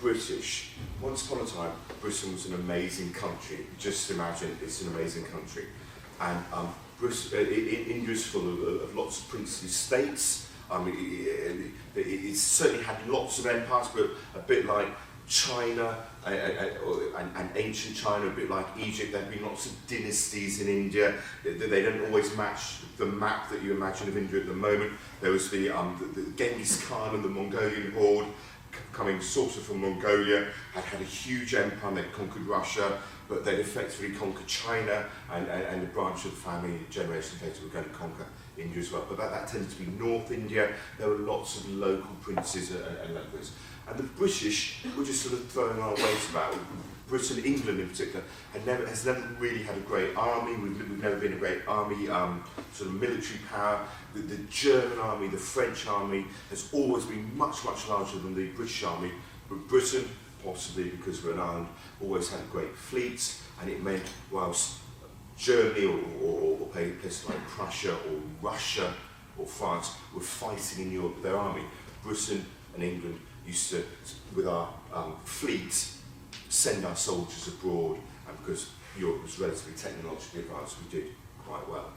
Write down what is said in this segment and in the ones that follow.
British. Once upon a time, Britain was an amazing country. Just imagine it's an amazing country. And India is full of lots of princely states. It certainly had lots of empires, but a bit like China and ancient China, a bit like Egypt. There have been lots of dynasties in India. They don't always match the map that you imagine of India at the moment. There was the Genghis Khan and the Mongolian horde coming sort of from Mongolia, had a huge empire. They'd conquered Russia, but they'd effectively conquered China, and a branch of the family generations later were going to conquer India as well. But that tended to be North India. There were lots of local princes and locals. And the British were just sort of throwing our weight about. Britain, England in particular, has never really had a great army. We've never been a great army, sort of military power. The German army, the French army, has always been much, much larger than the British army. But Britain, possibly because we're an island, always had great fleets, and it meant whilst Germany or places like Prussia or Russia or France were fighting in Europe with their army, Britain and England used to, with our fleets, send our soldiers abroad, and because Europe was relatively technologically advanced, we did quite well.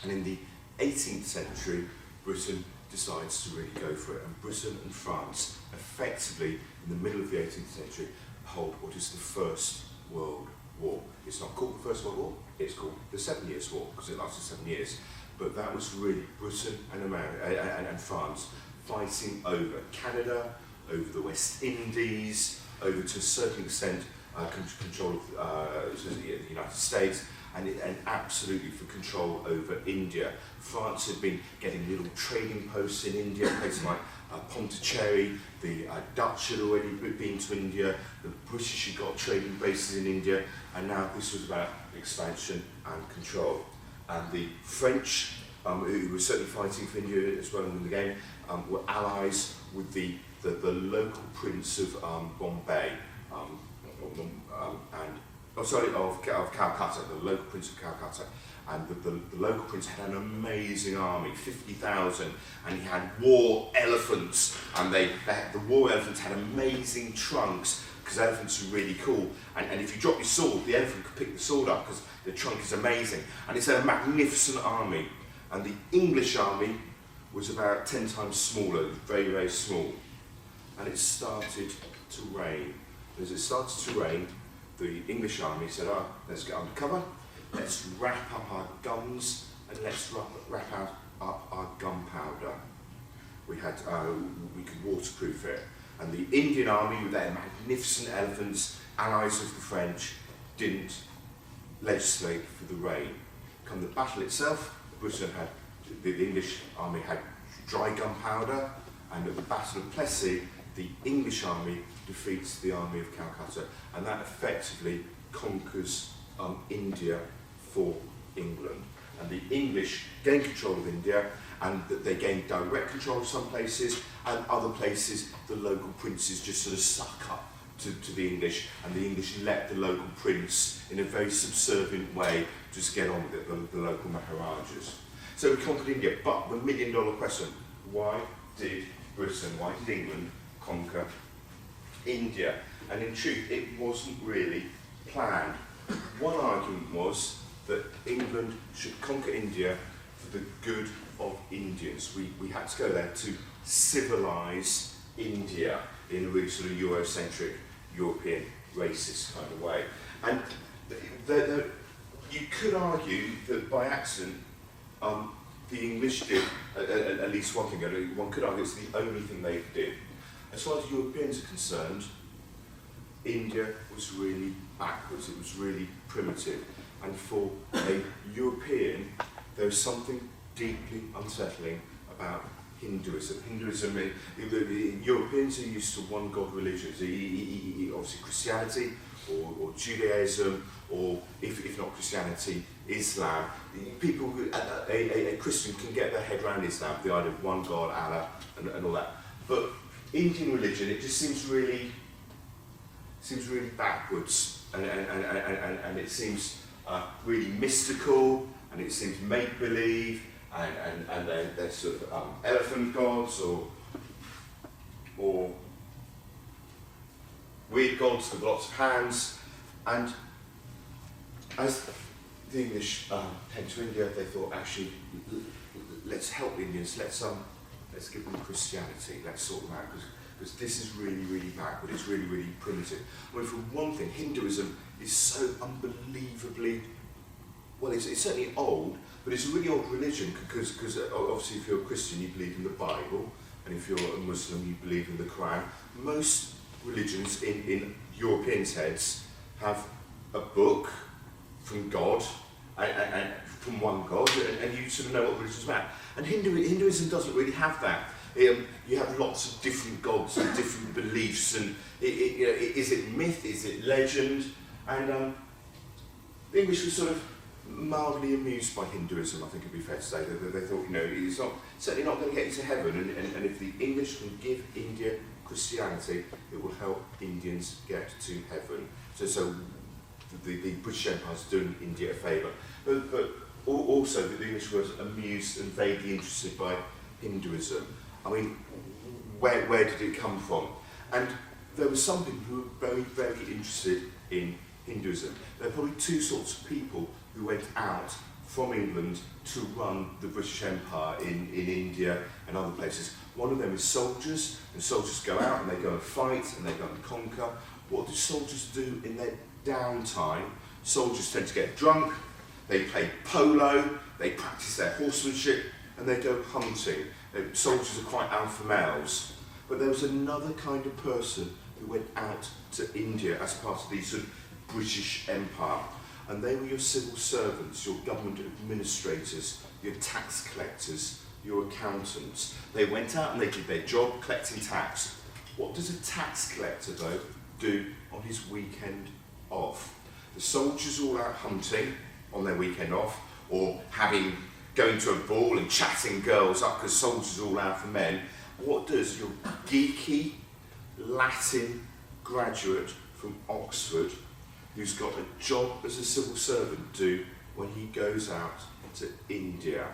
And in the 18th century, Britain decides to really go for it, and Britain and France effectively, in the middle of the 18th century, hold what is the First World War. It's not called the First World War, it's called the 7 Years' War, because it lasted 7 years. But that was really Britain and America and France fighting over Canada, over the West Indies, over to a certain extent control of the United States, and absolutely for control over India. France had been getting little trading posts in India, places like Pondicherry. The Dutch had already been to India, the British had got trading bases in India, and now this was about expansion and control. And the French, who were certainly fighting for India as well in the game, were allies with the local prince of Bombay, of Calcutta, the local prince of Calcutta. And the local prince had an amazing army, 50,000, and he had war elephants, and the war elephants had amazing trunks, because elephants are really cool, and if you drop your sword, the elephant could pick the sword up, because the trunk is amazing, and it's a magnificent army. And the English army was about 10 times smaller, very, very small. And it started to rain. As it started to rain, the English army said, let's get under cover, let's wrap up our guns, and let's wrap up our gunpowder. We could waterproof it. And the Indian army, with their magnificent elephants, allies of the French, didn't legislate for the rain. Come the battle itself, the English army had dry gunpowder, and at the Battle of Plessy, the English army defeats the army of Calcutta, and that effectively conquers India for England. And the English gain control of India, and they gain direct control of some places, and other places the local princes just sort of suck up to the English, and the English let the local prince, in a very subservient way, just get on with it, the local Maharajas. So we conquered India, but the million-dollar question, why did Britain, why did England conquer India? And in truth, it wasn't really planned. One argument was that England should conquer India for the good of Indians. We had to go there to civilise India in a really sort of Eurocentric, European, racist kind of way. And you could argue that by accident, the English did at least one thing. One could argue it's the only thing they did. As far as Europeans are concerned, India was really backwards, it was really primitive. And for a European, there was something deeply unsettling about Hinduism. Europeans are used to one god religions, obviously Christianity or Judaism, or if not Christianity, Islam. People, a Christian can get their head around Islam, the idea of one God, Allah, and all that. But Indian religion, it just seems really backwards, and it seems really mystical, and it seems make-believe, and they're sort of elephant gods, or weird gods with lots of hands. And as the English came to India, they thought, actually, let's help Indians, let's give them Christianity, let's sort them out, because this is really, really backward, it's really, really primitive. I mean, for one thing, Hinduism is so unbelievably, well, it's certainly old, but it's a really old religion, because obviously if you're a Christian, you believe in the Bible, and if you're a Muslim, you believe in the Quran. Most religions in Europeans' heads have a book from God, and from one God, and you sort of know what religion's about. And Hinduism doesn't really have that. You have lots of different gods and different beliefs, and is it myth, is it legend? And the English were sort of mildly amused by Hinduism, I think it'd be fair to say. They thought, it's certainly not going to get you to heaven, and if the English can give India Christianity, it will help Indians get to heaven. So the British Empire is doing India a favour. But also the English were amused and vaguely interested by Hinduism. I mean, where did it come from? And there were some people who were very, very interested in Hinduism. There are probably two sorts of people who went out from England to run the British Empire in India and other places. One of them is soldiers, and soldiers go out and they go and fight and they go and conquer. What do soldiers do in their downtime? Soldiers tend to get drunk, they play polo, they practice their horsemanship, and they go hunting. Soldiers are quite alpha males. But there was another kind of person who went out to India as part of the sort of British Empire. And they were your civil servants, your government administrators, your tax collectors, your accountants. They went out and they did their job collecting tax. What does a tax collector, though, do on his weekend off? The soldiers are all out hunting on their weekend off, or going to a ball and chatting girls up because soldiers are all out for men. What does your geeky Latin graduate from Oxford, who's got a job as a civil servant, do when he goes out to India?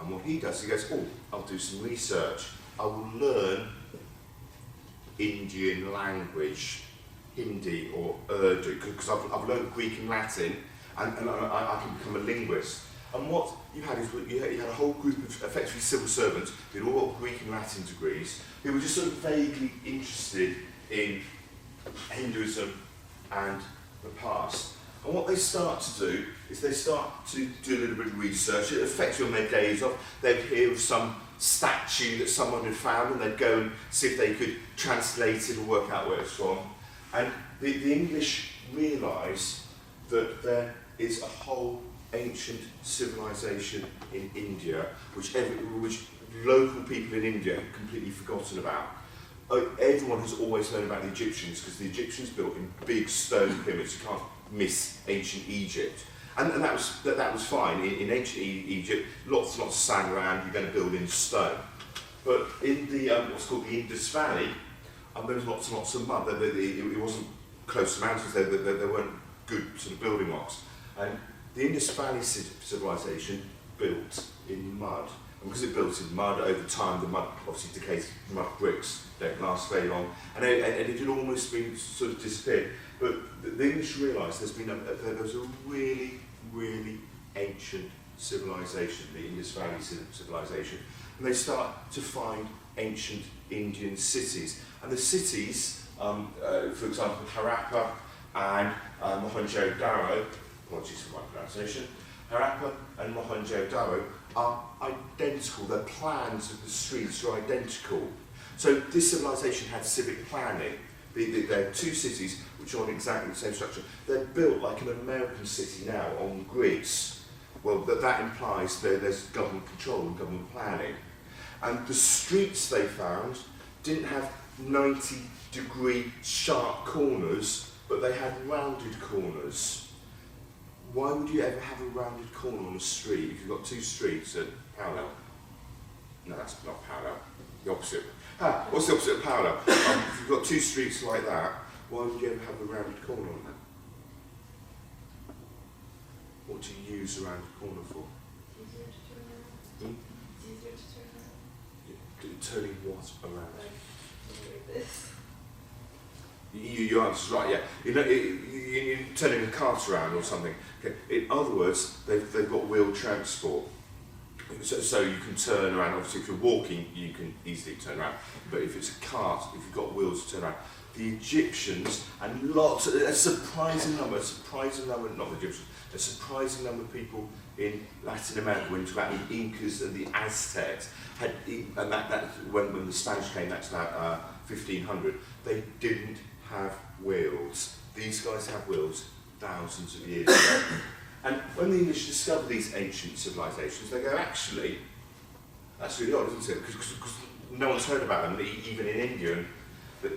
And what he does, he goes, I'll do some research. I will learn Indian language, Hindi or Urdu, because I've learned Greek and Latin, and I can become a linguist. And what you had is you had a whole group of effectively civil servants who all got Greek and Latin degrees, who were just sort of vaguely interested in Hinduism and the past. And what they start to do is they start to do a little bit of research. It affects you on their days off. They'd hear of some statue that someone had found, and they'd go and see if they could translate it or work out where it's from. And the English realise that there is a whole ancient civilization in India, which local people in India have completely forgotten about. Everyone has always known about the Egyptians, because the Egyptians built in big stone pyramids. You can't miss ancient Egypt. And that was fine. In ancient Egypt, lots and lots of sand around, you're going to build in stone. But in the what's called the Indus Valley, there was lots and lots of mud. It wasn't close to mountains, there weren't good sort of building blocks. And the Indus Valley civilization built in mud. And because it built in mud, over time the mud obviously decays. Mud bricks don't last very long, and it had almost been sort of disappeared. But the English realised there was a really, really ancient civilization, the Indus Valley civilization, and they start to find ancient Indian cities. And the cities, for example, Harappa and Mohenjo-Daro, apologies for my pronunciation, Harappa and Mohenjo-Daro are identical. The plans of the streets are identical. So this civilization had civic planning. There are two cities which are on exactly the same structure. They're built like an American city now on grids. Well, that implies there's government control and government planning. And the streets they found didn't have 90-degree sharp corners, but they had rounded corners. Why would you ever have a rounded corner on a street if you've got two streets at parallel? No, that's not parallel. The opposite. What's the opposite of parallel? If you've got two streets like that, why would you ever have a rounded corner on them? What do you use a rounded corner for? It's easier to turn around. It's easier to turn around. Turning what around? Like this. Your answer's right, yeah. You're turning a cart around or something. Okay. In other words, they've got wheeled transport. So you can turn around. Obviously, if you're walking, you can easily turn around. But if it's a cart, if you've got wheels to turn around, the Egyptians and a surprising number, not the Egyptians, a surprising number of people in Latin America, when you talk about the Incas and the Aztecs, and that when the Spanish came, that's about 1500, they didn't have wheels. These guys have wheels thousands of years ago. And when the English discovered these ancient civilizations, they go, actually, that's really odd, isn't it? Because no one's heard about them, even in India. And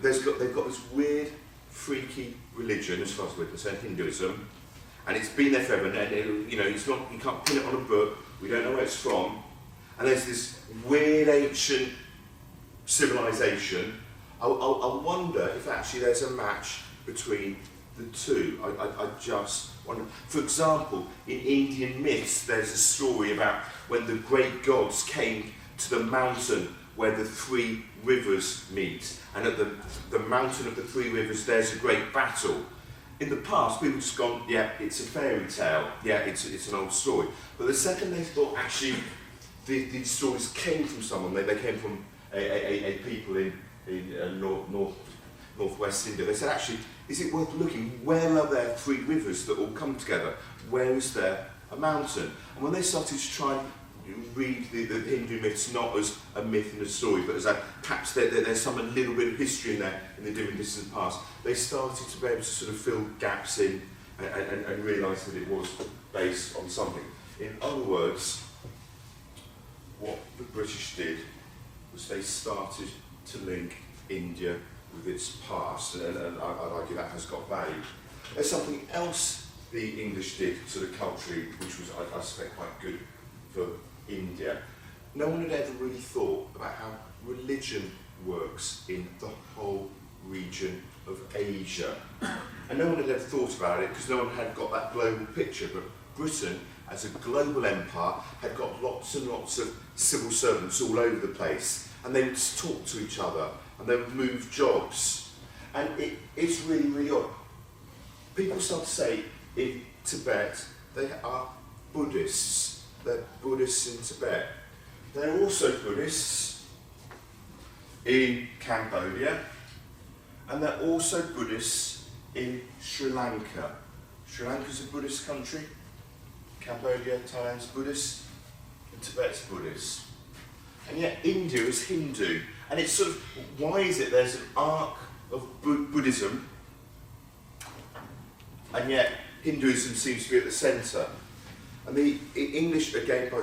they've got this weird, freaky religion, as far as we're concerned, Hinduism, and it's been there forever. And it's not, you can't pin it on a book. We don't know where it's from. And there's this weird ancient civilization. I wonder if actually there's a match between the two. I just wonder. For example, in Indian myths, there's a story about when the great gods came to the mountain where the three rivers meet, and at the mountain of the three rivers, there's a great battle. In the past, people just gone, yeah, it's a fairy tale, yeah, it's an old story. But the second they thought, actually, these stories came from someone, they came from a people in northwest India. They said, actually, is it worth looking? Where are there three rivers that all come together? Where is there a mountain? And when they started to try and read the Hindu myths not as a myth and a story, but as perhaps there's a little bit of history in there in the dim and distant past, they started to be able to sort of fill gaps in and realise that it was based on something. In other words, what the British did was they started to link India with its past, and I'd argue that has got value. There's something else the English did sort of culturally, which was, I suspect, quite good for India. No one had ever really thought about how religion works in the whole region of Asia. And no one had ever thought about it because no one had got that global picture, but Britain, as a global empire, had got lots and lots of civil servants all over the place, and they would talk to each other, and they would move jobs. And it's really, really odd. People start to say in Tibet they are Buddhists. They're Buddhists in Tibet. They're also Buddhists in Cambodia, and they're also Buddhists in Sri Lanka. Sri Lanka's a Buddhist country. Cambodia, Thailand's Buddhist, and Tibet's Buddhist. And yet India is Hindu. And it's sort of, why is it there's an arc of Buddhism, and yet Hinduism seems to be at the centre? And the English, again, by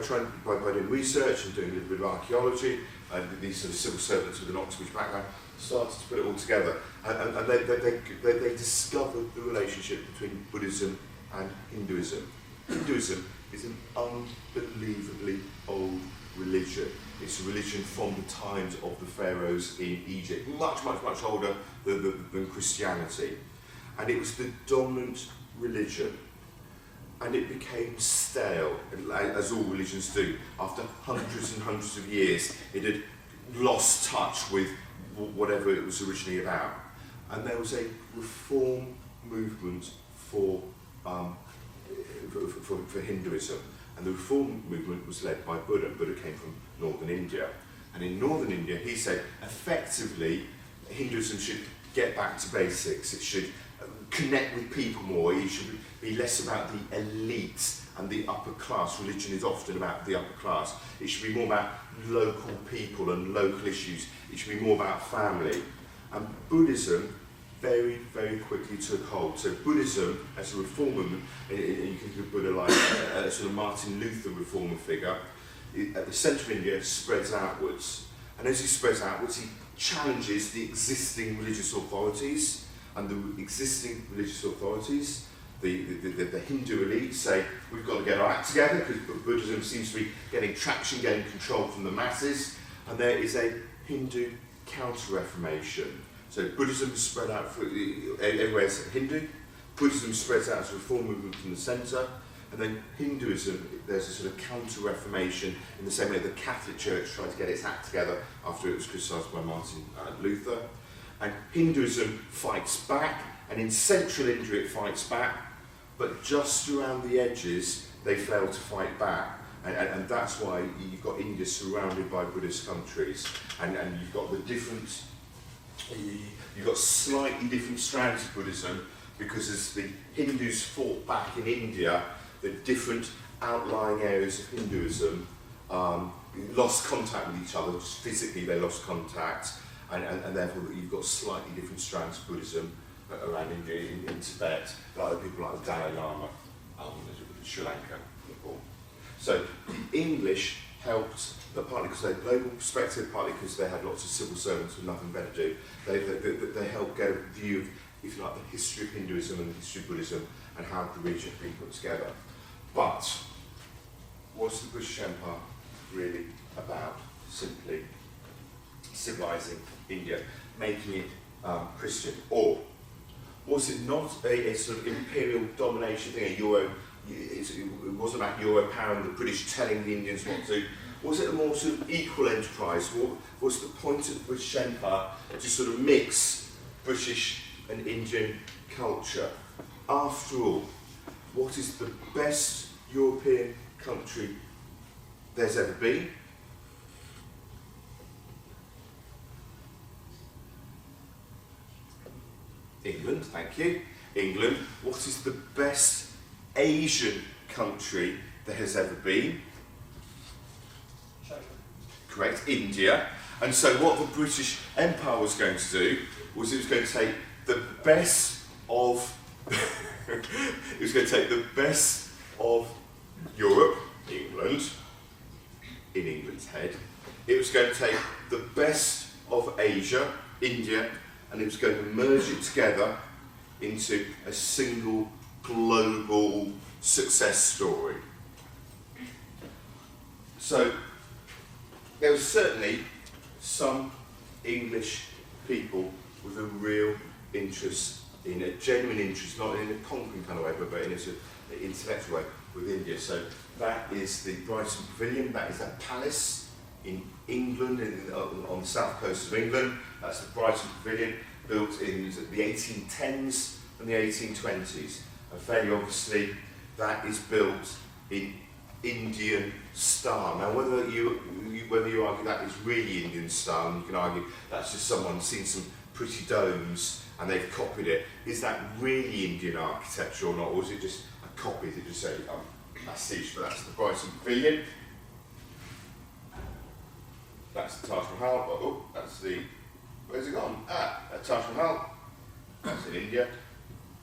doing research and doing a little bit of archaeology, and these sort of civil servants with an Oxford background, started to put it all together. And they discovered the relationship between Buddhism and Hinduism. Hinduism is an unbelievably old religion. It's a religion from the times of the pharaohs in Egypt, much, much, much older than Christianity. And it was the dominant religion. And it became stale, as all religions do. After hundreds and hundreds of years, it had lost touch with whatever it was originally about. And there was a reform movement for Hinduism. And the reform movement was led by Buddha. Buddha came from northern India. And in northern India, he said, effectively, Hinduism should get back to basics. It should connect with people more. It should be less about the elite and the upper class. Religion is often about the upper class. It should be more about local people and local issues. It should be more about family. And Buddhism very, very quickly took hold. So Buddhism, as a reform movement, and you can think of Buddha like a sort of Martin Luther reformer figure, at the centre of India spreads outwards. And as he spreads outwards, he challenges the existing religious authorities. And the existing religious authorities, the Hindu elite, say, we've got to get our act together because Buddhism seems to be getting traction, getting control from the masses. And there is a Hindu counter-reformation. So Buddhism is spread out everywhere as Hindu. Buddhism spreads out as a reform movement from the centre. And then Hinduism, there's a sort of counter-reformation in the same way the Catholic Church tried to get its act together after it was criticised by Martin Luther. And Hinduism fights back, and in central India it fights back, but just around the edges they fail to fight back. And that's why you've got India surrounded by Buddhist countries, and you've got the different, you've got slightly different strands of Buddhism, because as the Hindus fought back in India, the different outlying areas of Hinduism lost contact with each other. Just physically they lost contact, and therefore you've got slightly different strands of Buddhism around India, in Tibet, like people like the Dalai Lama, Sri Lanka, Nepal. So the English helped, but partly because they had global perspective, partly because they had lots of civil servants with nothing better to do, they helped get a view of, if you like, the history of Hinduism and the history of Buddhism and how the region had been put together. But was the British Empire really about simply civilising India, making it Christian? Or was it not a sort of imperial domination thing, it wasn't about Euro power and the British telling the Indians what to do? Was it a more sort of equal enterprise? What was the point of the British Empire to sort of mix British and Indian culture? After all, what is the best European country there's ever been? England, thank you. England. What is the best Asian country there has ever been? China. Correct, India. And so what the British Empire was going to do was it was going to take the best of it was going to take the best of Europe, England, in England's head. It was going to take the best of Asia, India, and it was going to merge it together into a single global success story. So there was certainly some English people with a real interest, in a genuine interest, not in a conquering kind of way, but in a sort of intellectual way with India. So that is the Brighton Pavilion, that is that palace in England, on the south coast of England. That's the Brighton Pavilion, built in the 1810s and the 1820s. And fairly obviously, that is built in Indian style. Now, whether you argue that is really Indian style, and you can argue that's just someone seen some pretty domes and they've copied it. Is that really Indian architecture or not, or is it just a copy that just say pastiche? But that's the Brighton Pavilion. That's the Taj Mahal. Oh, that's the. Where's it gone? Taj Mahal. That's in India.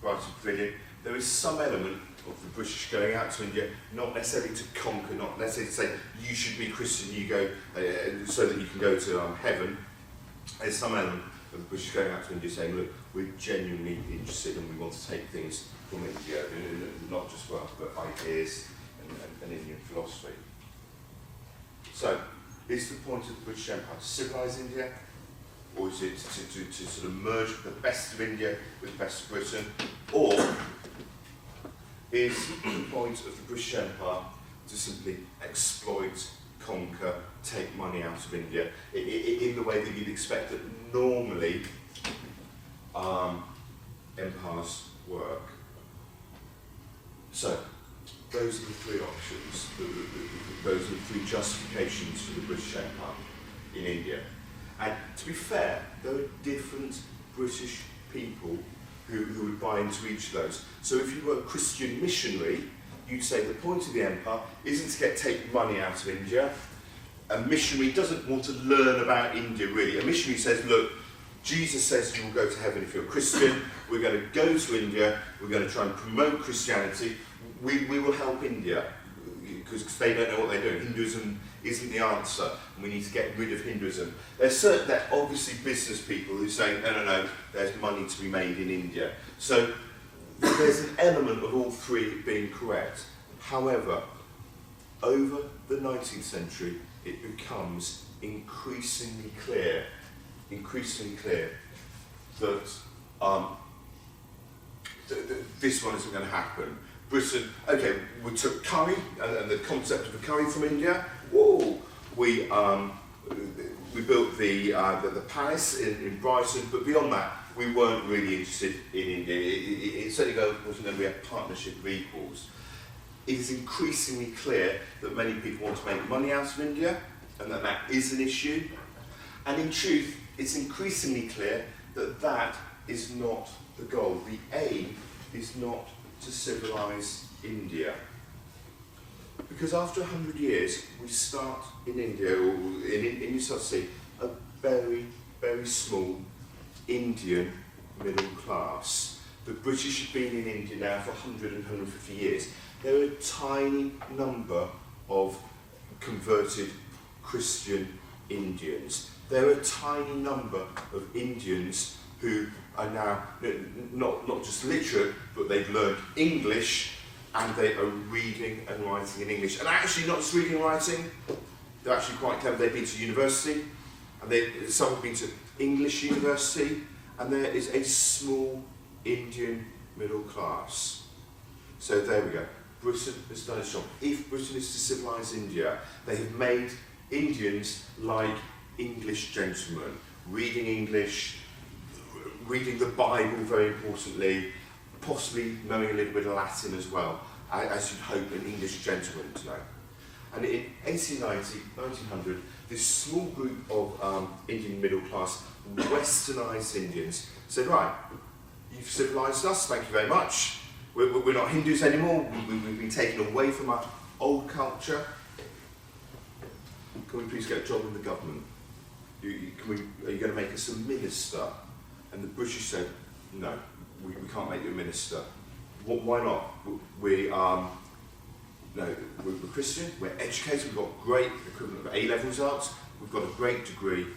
Brighton Pavilion. There is some element of the British going out to India, not necessarily to conquer, not necessarily to say you should be Christian, you go so that you can go to heaven. There's some element of the British going out to India saying, look, we're genuinely interested and we want to take things from India, not just wealth, but ideas and Indian philosophy. So, is the point of the British Empire to civilise India? Or is it to sort of merge the best of India with the best of Britain? Or is the point of the British Empire to simply exploit, conquer, take money out of India in the way that you'd expect that normally empires work? So, those are the three options, those are the three justifications for the British Empire in India. And to be fair, there are different British people who would buy into each of those. So if you were a Christian missionary, you'd say the point of the empire isn't to take money out of India. A missionary doesn't want to learn about India really. A missionary says, look, Jesus says you will go to heaven if you're a Christian. We're going to go to India. We're going to try and promote Christianity. We will help India because they don't know what they're doing. Hinduism isn't the answer, and we need to get rid of Hinduism. They're obviously business people who say, no, there's money to be made in India. So there's an element of all three being correct. However, over the 19th century, it becomes increasingly clear that this one isn't going to happen. Britain, okay, we took curry and the concept of a curry from India. Whoa, we we built the palace in Brighton, but beyond that, we weren't really interested in India. It certainly wasn't going to be a partnership of equals. It is increasingly clear that many people want to make money out of India, and that is an issue. And in truth, it's increasingly clear that that is not the goal. The aim is not to civilise India. Because after 100 years, we start in India, or you start to see a very, very small Indian middle class. The British have been in India now for 100 and 150 years. There are a tiny number of converted Christian Indians. There are a tiny number of Indians who are now not just literate, but they've learned English and they are reading and writing in English. And actually not just reading and writing, they're actually quite clever. They've been to university, and some have been to English university, and there is a small Indian middle class. So there we go. Britain has done its job. If Britain is to civilise India, they have made Indians like English gentlemen, reading English, reading the Bible very importantly, possibly knowing a little bit of Latin as well, as you'd hope an English gentleman to know. And in 1890, 1900, this small group of Indian middle class, westernised Indians said, right, you've civilised us, thank you very much. We're not Hindus anymore, we've been taken away from our old culture. Can we please get a job in the government? Are you going to make us a minister? And the British said, no, we can't make you a minister. Why not? We're Christian, we're educated, we've got great equivalent of A-level results, we've got a great degree.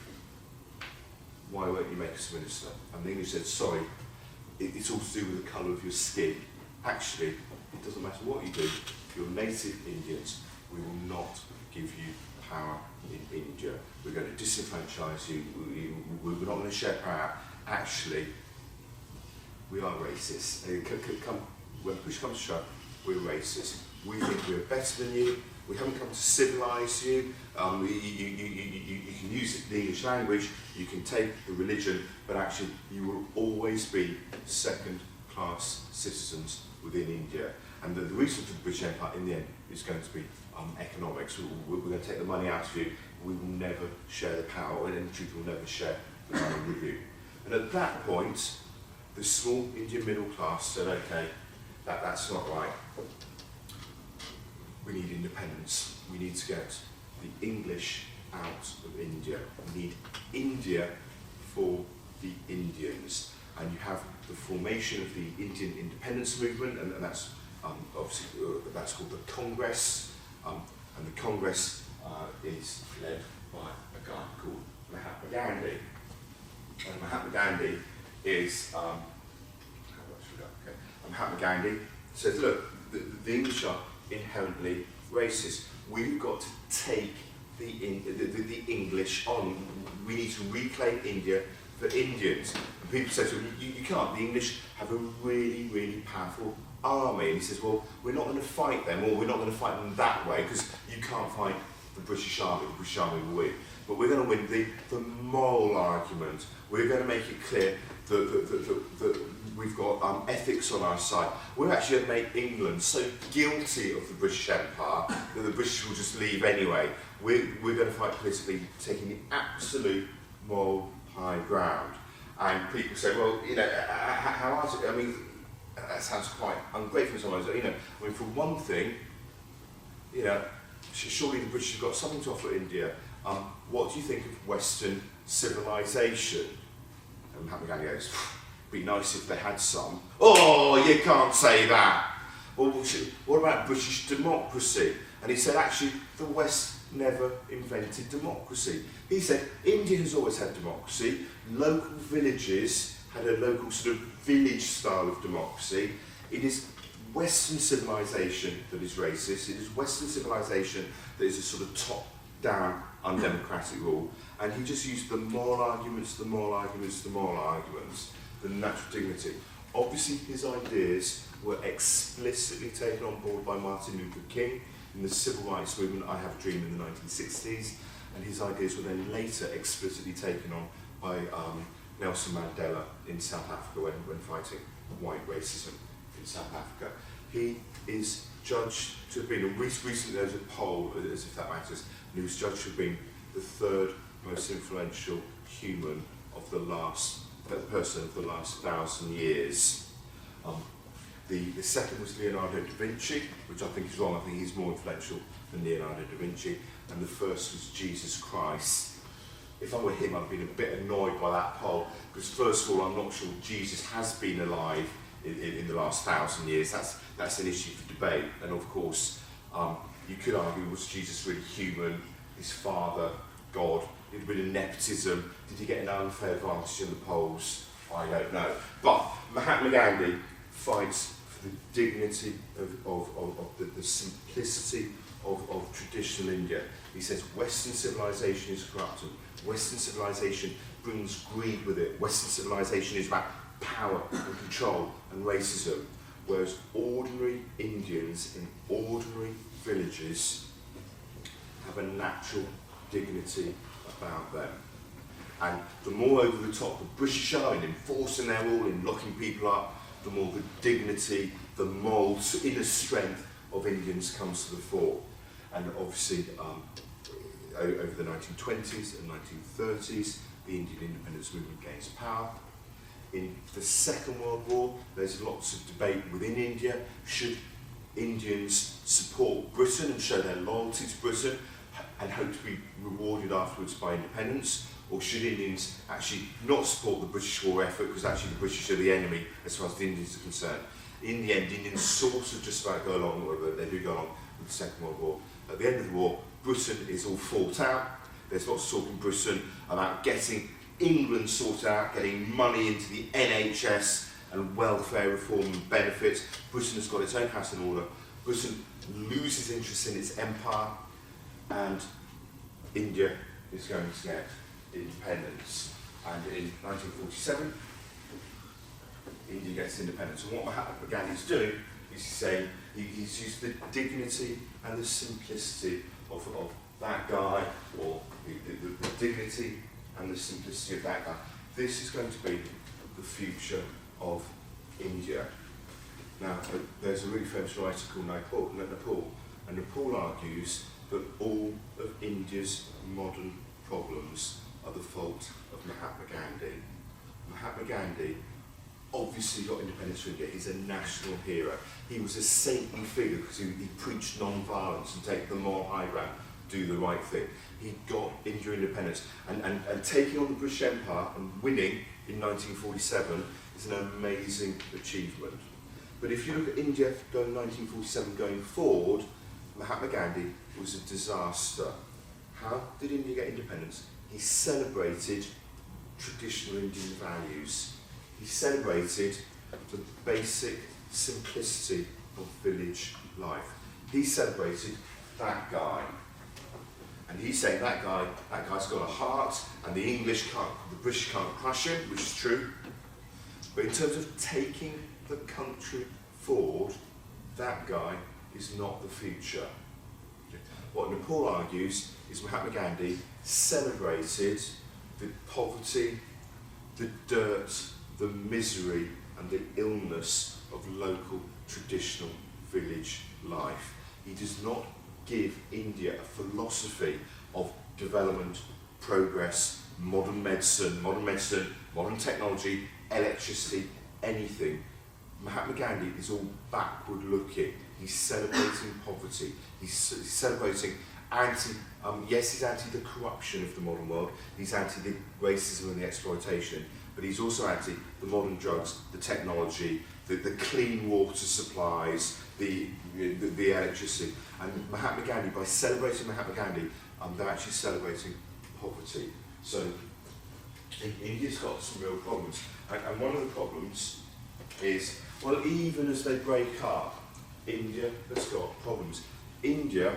Why won't you make us a minister? And the English said, sorry, it's all to do with the colour of your skin. Actually, it doesn't matter what you do. If you're native Indians, we will not give you power in India. We're going to disenfranchise you. We're not going to share power. Actually, we are racist. When push comes to shove, we're racist. We think we're better than you. We haven't come to civilise you. You can use the English language, you can take the religion, but actually you will always be second-class citizens within India. And the reason for the British Empire in the end is going to be economics. We're going to take the money out of you. We will never share the power, and in truth, we'll never share the money with you. And at that point, the small Indian middle class said, okay, that's not right. We need independence. We need to get the English out of India. We need India for the Indians. And you have the formation of the Indian independence movement, and that's obviously that's called the Congress. And the Congress is led by a guy called Mahatma Gandhi. And Mahatma Gandhi is Mahatma Gandhi says, look, the English are inherently racist. We've got to take the English on. We need to reclaim India for Indians. And people say to him, you can't. The English have a really, really powerful army. And he says, well, we're not going to fight them, or we're not going to fight them that way, because you can't fight the British Army. The British Army will win. But we're going to win the moral argument. We're going to make it clear that we've got ethics on our side. We're actually going to make England so guilty of the British Empire that the British will just leave anyway. We're going to fight politically, taking the absolute moral high ground. And people say, well, how is it? I mean, that sounds quite ungrateful in some ways. I mean, for one thing, surely the British have got something to offer India. What do you think of Western civilization? And Mahatma Gandhi goes, be nice if they had some. Oh, you can't say that. Well, what about British democracy? And he said, actually, the West never invented democracy. He said, India has always had democracy. Local villages had a local sort of village style of democracy. It is Western civilization that is racist. It is Western civilization that is a sort of top-down, undemocratic rule. And he just used the moral arguments, the moral arguments, the moral arguments, the natural dignity. Obviously, his ideas were explicitly taken on board by Martin Luther King in the civil rights movement, I Have a Dream, in the 1960s. and his ideas were then later explicitly taken on by Nelson Mandela in South Africa when fighting white racism in South Africa. He is judged to have been, and recently there was a poll, as if that matters, and he was judged to have been the third most influential human of the last, person of the last 1,000 years. The second was Leonardo da Vinci, which I think is wrong. I think he's more influential than Leonardo da Vinci. And the first was Jesus Christ. If I were him, I'd been a bit annoyed by that poll, because first of all, I'm not sure Jesus has been alive in the last 1,000 years. That's an issue for debate. And of course, you could argue, was Jesus really human? His father, God? It would have been a nepotism. Did he get an unfair advantage in the polls? I don't know. But Mahatma Gandhi fights for the dignity of the simplicity of traditional India. He says Western civilization is corrupt, and Western civilization brings greed with it. Western civilization is about power and control and racism, whereas ordinary Indians in ordinary villages have a natural dignity about them. And the more over the top the British are in enforcing their rule, in locking people up, the more the dignity, the moral inner strength of Indians comes to the fore. And obviously, over the 1920s and 1930s, the Indian independence movement gains power. In the Second World War, there's lots of debate within India. Should Indians support Britain and show their loyalty to Britain and hope to be rewarded afterwards by independence? Or should Indians actually not support the British war effort, because actually the British are the enemy as far as the Indians are concerned? In the end, Indians sort of just about go along, or they do go along with the Second World War. At the end of the war, Britain is all fought out. There's lots of talk in Britain about getting England sorted out, getting money into the NHS and welfare reform and benefits. Britain has got its own house in order. Britain loses interest in its empire, and India is going to get independence. And in 1947, India gets independence. And what Mahatma Gandhi is doing is he's saying he's used the dignity and the simplicity of that guy, or the dignity and the simplicity of that guy. This is going to be the future of India. Now, there's a really famous writer called Nepal, and Nepal argues that all of India's modern problems are the fault of Mahatma Gandhi. Mahatma Gandhi obviously got independence for India. He's a national hero. He was a saintly figure because he preached non-violence and take the moral high ground, do the right thing. He got India independence. And taking on the British Empire and winning in 1947 is an amazing achievement. But if you look at India going 1947 going forward, Mahatma Gandhi was a disaster. How did India get independence? He celebrated traditional Indian values. He celebrated the basic simplicity of village life. He celebrated that guy. And he's saying that guy's got a heart, and the British can't crush him, which is true. But in terms of taking the country forward, that guy is not the future. What Nepal argues is Mahatma Gandhi celebrated the poverty, the dirt, the misery and the illness of local traditional village life. He does not give India a philosophy of development, progress, modern medicine, modern technology, electricity, anything. Mahatma Gandhi is all backward looking. He's celebrating poverty. He's celebrating yes, he's anti the corruption of the modern world. He's anti the racism and the exploitation. But he's also anti the modern drugs, the technology, the clean water supplies, the electricity. And Mahatma Gandhi, by celebrating Mahatma Gandhi, they're actually celebrating poverty. So India's got some real problems. And one of the problems is, well, even as they break up, India has got problems. India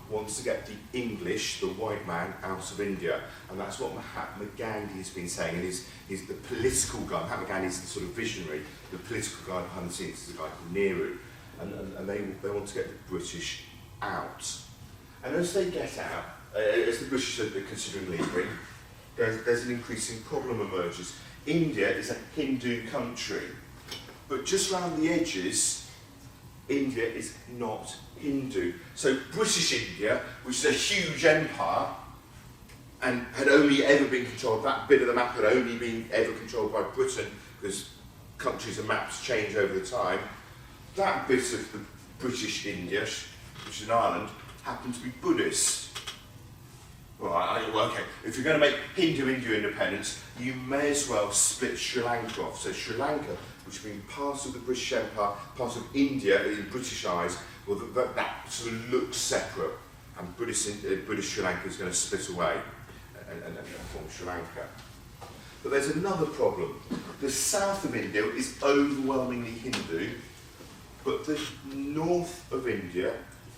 wants to get the English, the white man, out of India, and that's what Mahatma Gandhi has been saying. And he's the political guy. Mahatma Gandhi is the sort of visionary. The political guy behind the scenes is a guy called Nehru, and they want to get the British out. And as they get out, as the British are considering leaving, there's an increasing problem emerges. India is a Hindu country, but just round the edges, India is not Hindu. So British India, which is a huge empire, and had only ever been controlled, that bit of the map had only been ever controlled by Britain, because countries and maps change over the time, that bit of the British India, which is an island, happened to be Buddhist. Well, okay, if you're going to make Hindu India independence, you may as well split Sri Lanka off. So Sri Lanka, which has been part of the British Empire, part of India in British eyes, well, that sort of looks separate, and British Sri Lanka is going to split away and form Sri Lanka. But there's another problem. The south of India is overwhelmingly Hindu, but the north of India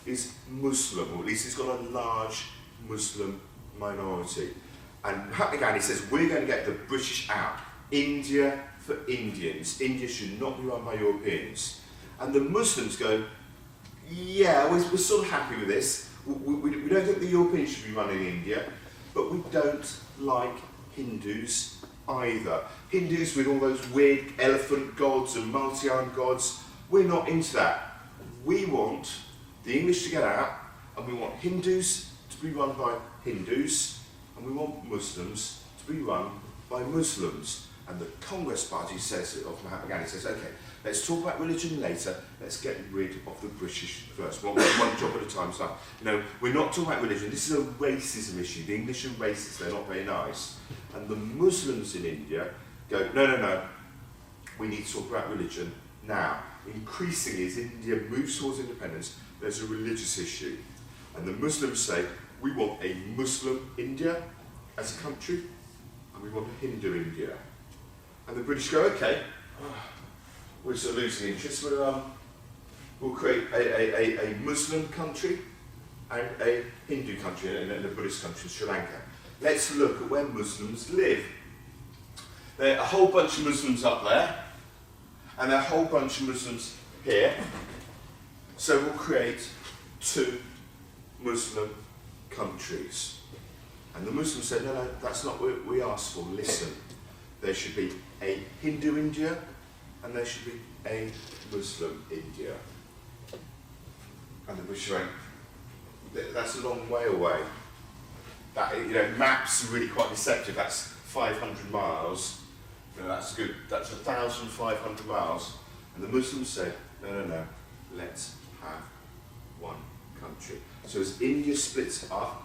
is Muslim, or at least it's got a large Muslim minority. And Mahatma Gandhi says, we're going to get the British out. India for Indians. India should not be run by Europeans. And the Muslims go, yeah, we're sort of happy with this. We don't think the Europeans should be running India, but we don't like Hindus either. Hindus with all those weird elephant gods and multi-armed gods, we're not into that. We want the English to get out, and we want Hindus to be run by Hindus, and we want Muslims to be run by Muslims. And the Congress Party says, of Mahatma Gandhi says, okay, let's talk about religion later, let's get rid of the British first. One job at a time. So, no, we're not talking about religion, this is a racism issue. The English are racist, they're not very nice. And the Muslims in India go, no, we need to talk about religion now. Increasingly, as India moves towards independence, there's a religious issue. And the Muslims say, we want a Muslim India as a country, and we want a Hindu India. And the British go, okay, we're sort of losing interest, we'll create a Muslim country and a Hindu country, and a Buddhist country, Sri Lanka. Let's look at where Muslims live. There are a whole bunch of Muslims up there, and there are a whole bunch of Muslims here. So we'll create 2 Muslim countries. And the Muslims said, no, that's not what we asked for. Listen, there should be a Hindu India, and there should be a Muslim India. And the British went, that's a long way away. That, maps are really quite deceptive. That's 500 miles. That's good. That's 1,500 miles. And the Muslims said, no, let's have one country. So as India splits up,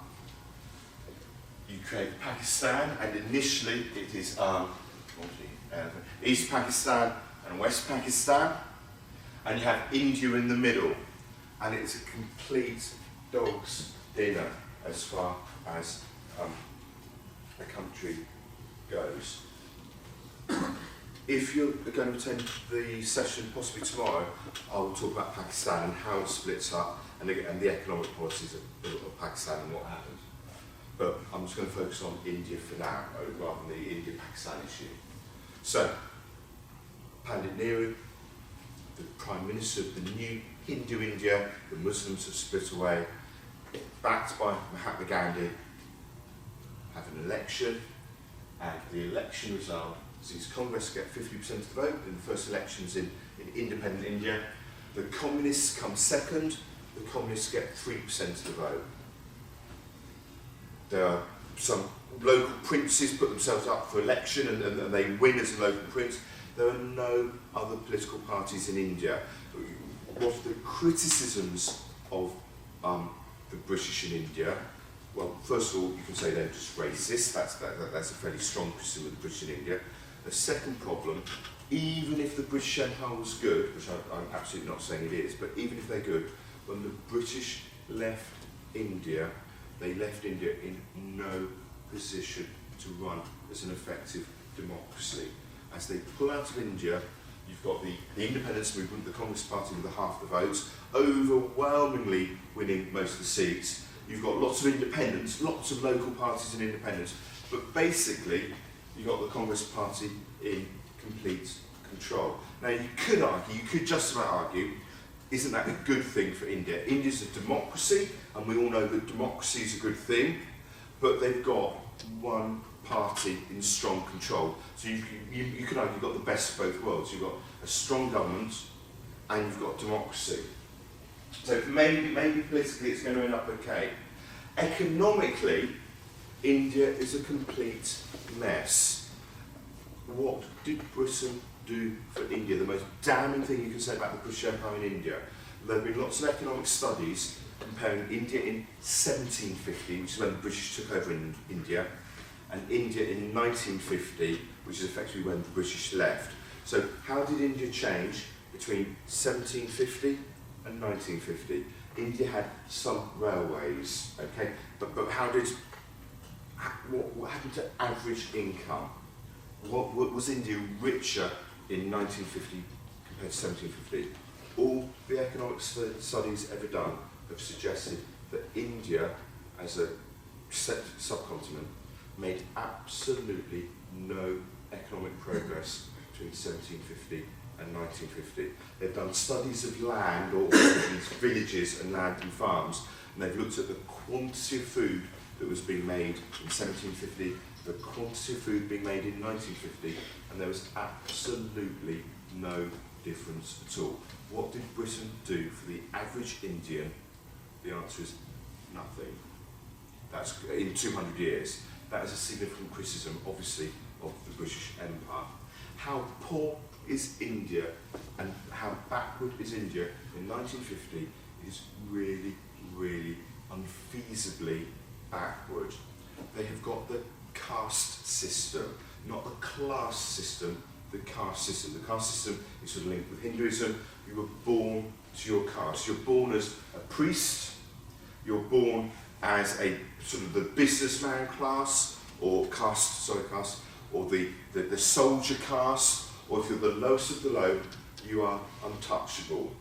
you create Pakistan, and initially it is East Pakistan and West Pakistan, and you have India in the middle, and it's a complete dog's dinner as far as the country goes. If you're going to attend the session possibly tomorrow, I will talk about Pakistan and how it splits up, and the economic policies of Pakistan and what happened. But I'm just going to focus on India for now, rather than the India-Pakistan issue. So, Pandit Nehru, the Prime Minister of the new Hindu India, the Muslims have split away, backed by Mahatma Gandhi, have an election, and the election result sees Congress get 50% of the vote in the first elections in independent India. The Communists come second, the Communists get 3% of the vote. There are some local princes put themselves up for election, and they win as a local prince. There are no other political parties in India. What are the criticisms of the British in India? Well, first of all, you can say they're just racist. That's a fairly strong criticism of the British in India. The second problem, even if the British Empire was good, which I'm absolutely not saying it is, but even if they're good, when the British left India, they left India in no position to run as an effective democracy. As they pull out of India, you've got the independence movement, the Congress Party with half the votes, overwhelmingly winning most of the seats. You've got lots of independents, lots of local parties and independents, but basically you've got the Congress Party in complete control. Now you could argue, you could just about argue, isn't that a good thing for India? India's a democracy, and we all know that democracy is a good thing, but they've got one party in strong control. So you can argue you've got the best of both worlds. You've got a strong government, and you've got democracy. So maybe politically it's going to end up okay. Economically, India is a complete mess. What did Britain do for India? The most damning thing you can say about the British Empire in India. There have been lots of economic studies comparing India in 1750, which is when the British took over in India, and India in 1950, which is effectively when the British left. So how did India change between 1750 and 1950? India had some railways, okay, but what happened to average income? Was India richer in 1950 compared to 1750? All the economic studies ever done have suggested that India, as a subcontinent, made absolutely no economic progress between 1750 and 1950. They've done studies of land, or these villages and land and farms, and they've looked at the quantity of food that was being made in 1750, the quantity of food being made in 1950, and there was absolutely no difference at all. What did Britain do for the average Indian? The answer is nothing. That's in 200 years. That is a significant criticism, obviously, of the British Empire. How poor is India and how backward is India in 1950 is really, really unfeasibly backward. They have got the caste system, not the class system, the caste system. The caste system is sort of linked with Hinduism. You were born to your caste. You're born as a priest, you're born as a sort of the businessman class, or caste, or the soldier caste, or if you're the lowest of the low, you are untouchable.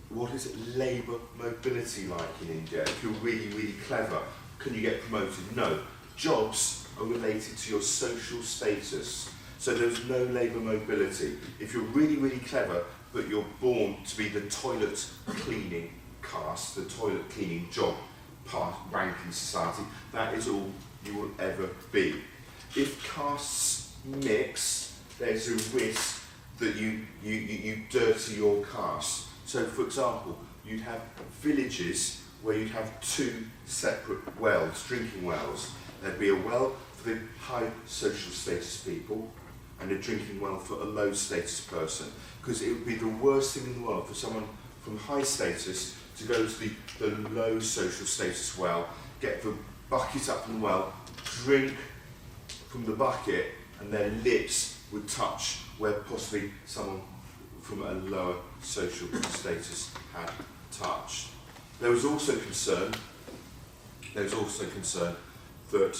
What is labour mobility like in India? If you're really, really clever, can you get promoted? No. Jobs are related to your social status. So there's no labour mobility. If you're really, really clever, but you're born to be the toilet cleaning caste, the toilet cleaning job rank in society, that is all you will ever be. If castes mix, there's a risk that you dirty your caste. So, for example, you'd have villages where you'd have two separate wells, drinking wells. There'd be a well for the high social status people and a drinking well for a low status person. Because it would be the worst thing in the world for someone from high status to go to the low social status well, get the bucket up from the well, drink from the bucket, and their lips would touch where possibly someone from a lower social status had touched. There was also concern that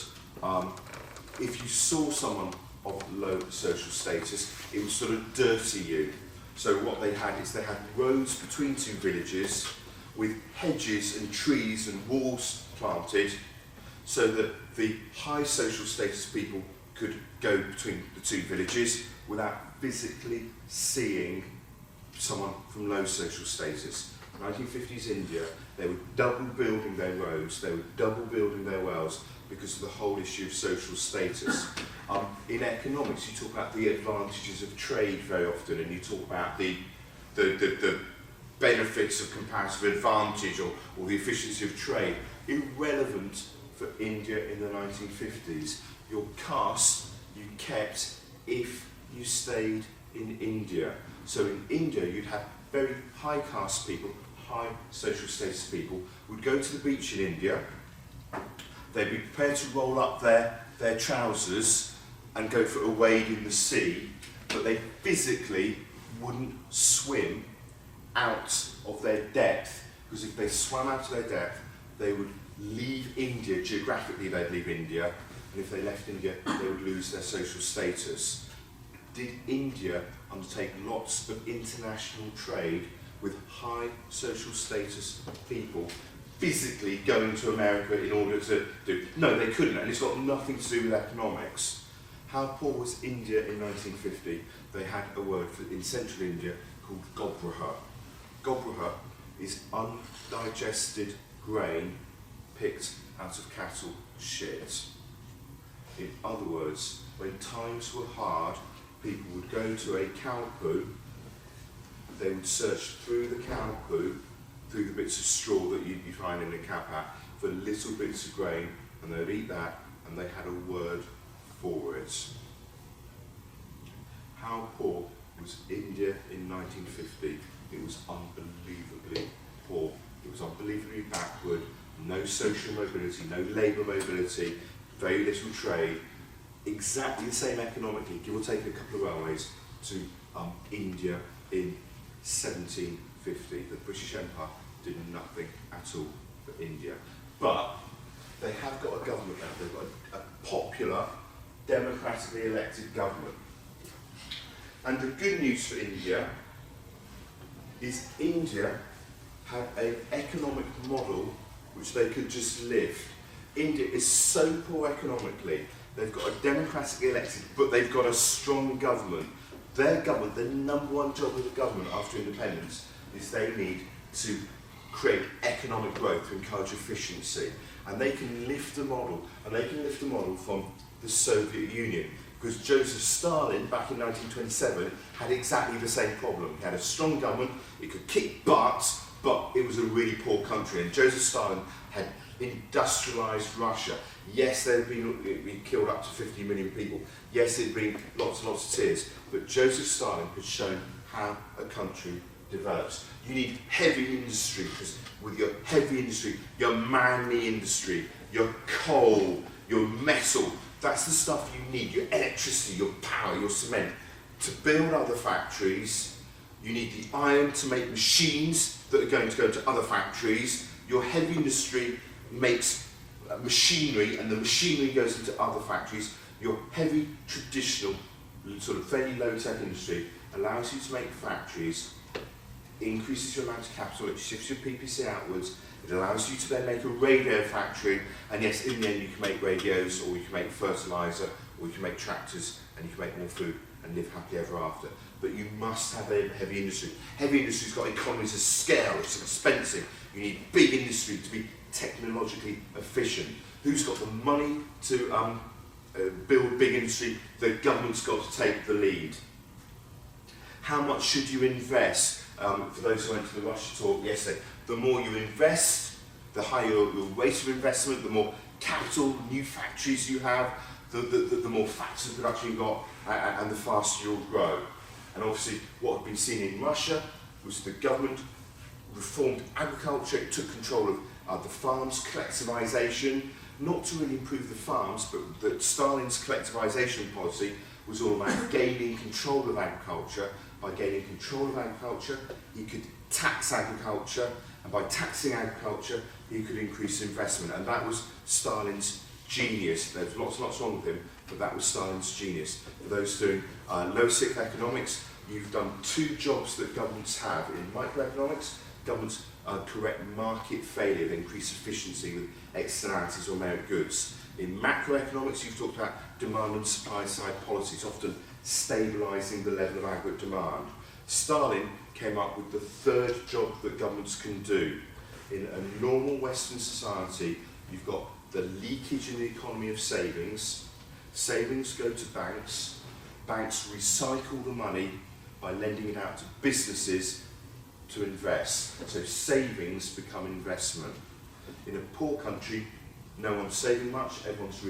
if you saw someone of low social status, it would sort of dirty you. So what they had is they had roads between two villages with hedges and trees and walls planted so that the high social status people could go between the two villages without physically seeing someone from low social status. 1950s India, they were double building their roads, they were double building their wells because of the whole issue of social status. In economics, you talk about the advantages of trade very often, and you talk about the benefits of comparative advantage or the efficiency of trade. Irrelevant for India in the 1950s. Your caste you kept if you stayed in India. So in India, you'd have very high caste people, high social status people, would go to the beach in India, they'd be prepared to roll up their trousers and go for a wade in the sea, but they physically wouldn't swim out of their depth, because if they swam out of their depth, they would leave India, geographically they'd leave India, and if they left India, they would lose their social status. Did India undertake lots of international trade with high social status people physically going to America in order to do? No, they couldn't, and it's got nothing to do with economics. How poor was India in 1950? They had a word in central India called gobraha. Gobraha is undigested grain picked out of cattle shit. In other words, when times were hard, people would go to a cow poo, they would search through the cow poo, through the bits of straw that you'd find in a cow pat, for little bits of grain, and they'd eat that, and they had a word for it. How poor was India in 1950? It was unbelievably poor. It was unbelievably backward, no social mobility, no labour mobility, very little trade, exactly the same economically, give or take a couple of railways, to India in 1750. The British Empire did nothing at all for India. But they have got a government now, they've got a popular, democratically elected government. And the good news for India is India had an economic model which they could just live. India is so poor economically, they've got a democratically elected, but they've got a strong government. Their government, the number one job of the government after independence is they need to create economic growth to encourage efficiency. And they can lift the model, and they can lift the model from the Soviet Union. Because Joseph Stalin, back in 1927, had exactly the same problem. He had a strong government, it could kick butt, but it was a really poor country. And Joseph Stalin had industrialised Russia. Yes, there had been killed up to 50 million people. Yes, there had been lots and lots of tears. But Joseph Stalin had shown how a country develops. You need heavy industry, because with your heavy industry, your manly industry, your coal, your metal, that's the stuff you need, your electricity, your power, your cement. To build other factories, you need the iron to make machines that are going to go to other factories. Your heavy industry makes machinery, and the machinery goes into other factories. Your heavy, traditional, sort of fairly low-tech industry allows you to make factories, increases your amount of capital, it shifts your PPC outwards, it allows you to then make a radio factory, and yes, in the end you can make radios, or you can make fertiliser, or you can make tractors, and you can make more food and live happily ever after. But you must have a heavy industry. Heavy industry's got economies of scale, it's expensive. You need big industry to be technologically efficient. Who's got the money to build big industry? The government's got to take the lead. How much should you invest? For those who went to the Russia talk yesterday, the more you invest, the higher your rate of investment, the more capital, new factories you have, the more factors of production you've got, and the faster you'll grow. And obviously what had been seen in Russia was the government reformed agriculture, it took control of the farms, collectivisation, not to really improve the farms, but that Stalin's collectivisation policy was all about gaining control of agriculture. By gaining control of agriculture, he could tax agriculture, and by taxing agriculture, he could increase investment. And that was Stalin's genius. There's lots and lots wrong with him, but that was Stalin's genius. For those doing low-cycle economics, you've done two jobs that governments have. In microeconomics, governments correct market failure, they increase efficiency with externalities or merit goods. In macroeconomics, you've talked about demand and supply side policies, often stabilising the level of aggregate demand. Stalin came up with the third job that governments can do. In a normal Western society, you've got the leakage in the economy of savings. Savings go to banks. Banks recycle the money by lending it out to businesses to invest. So savings become investment. In a poor country, no one's saving much, everyone's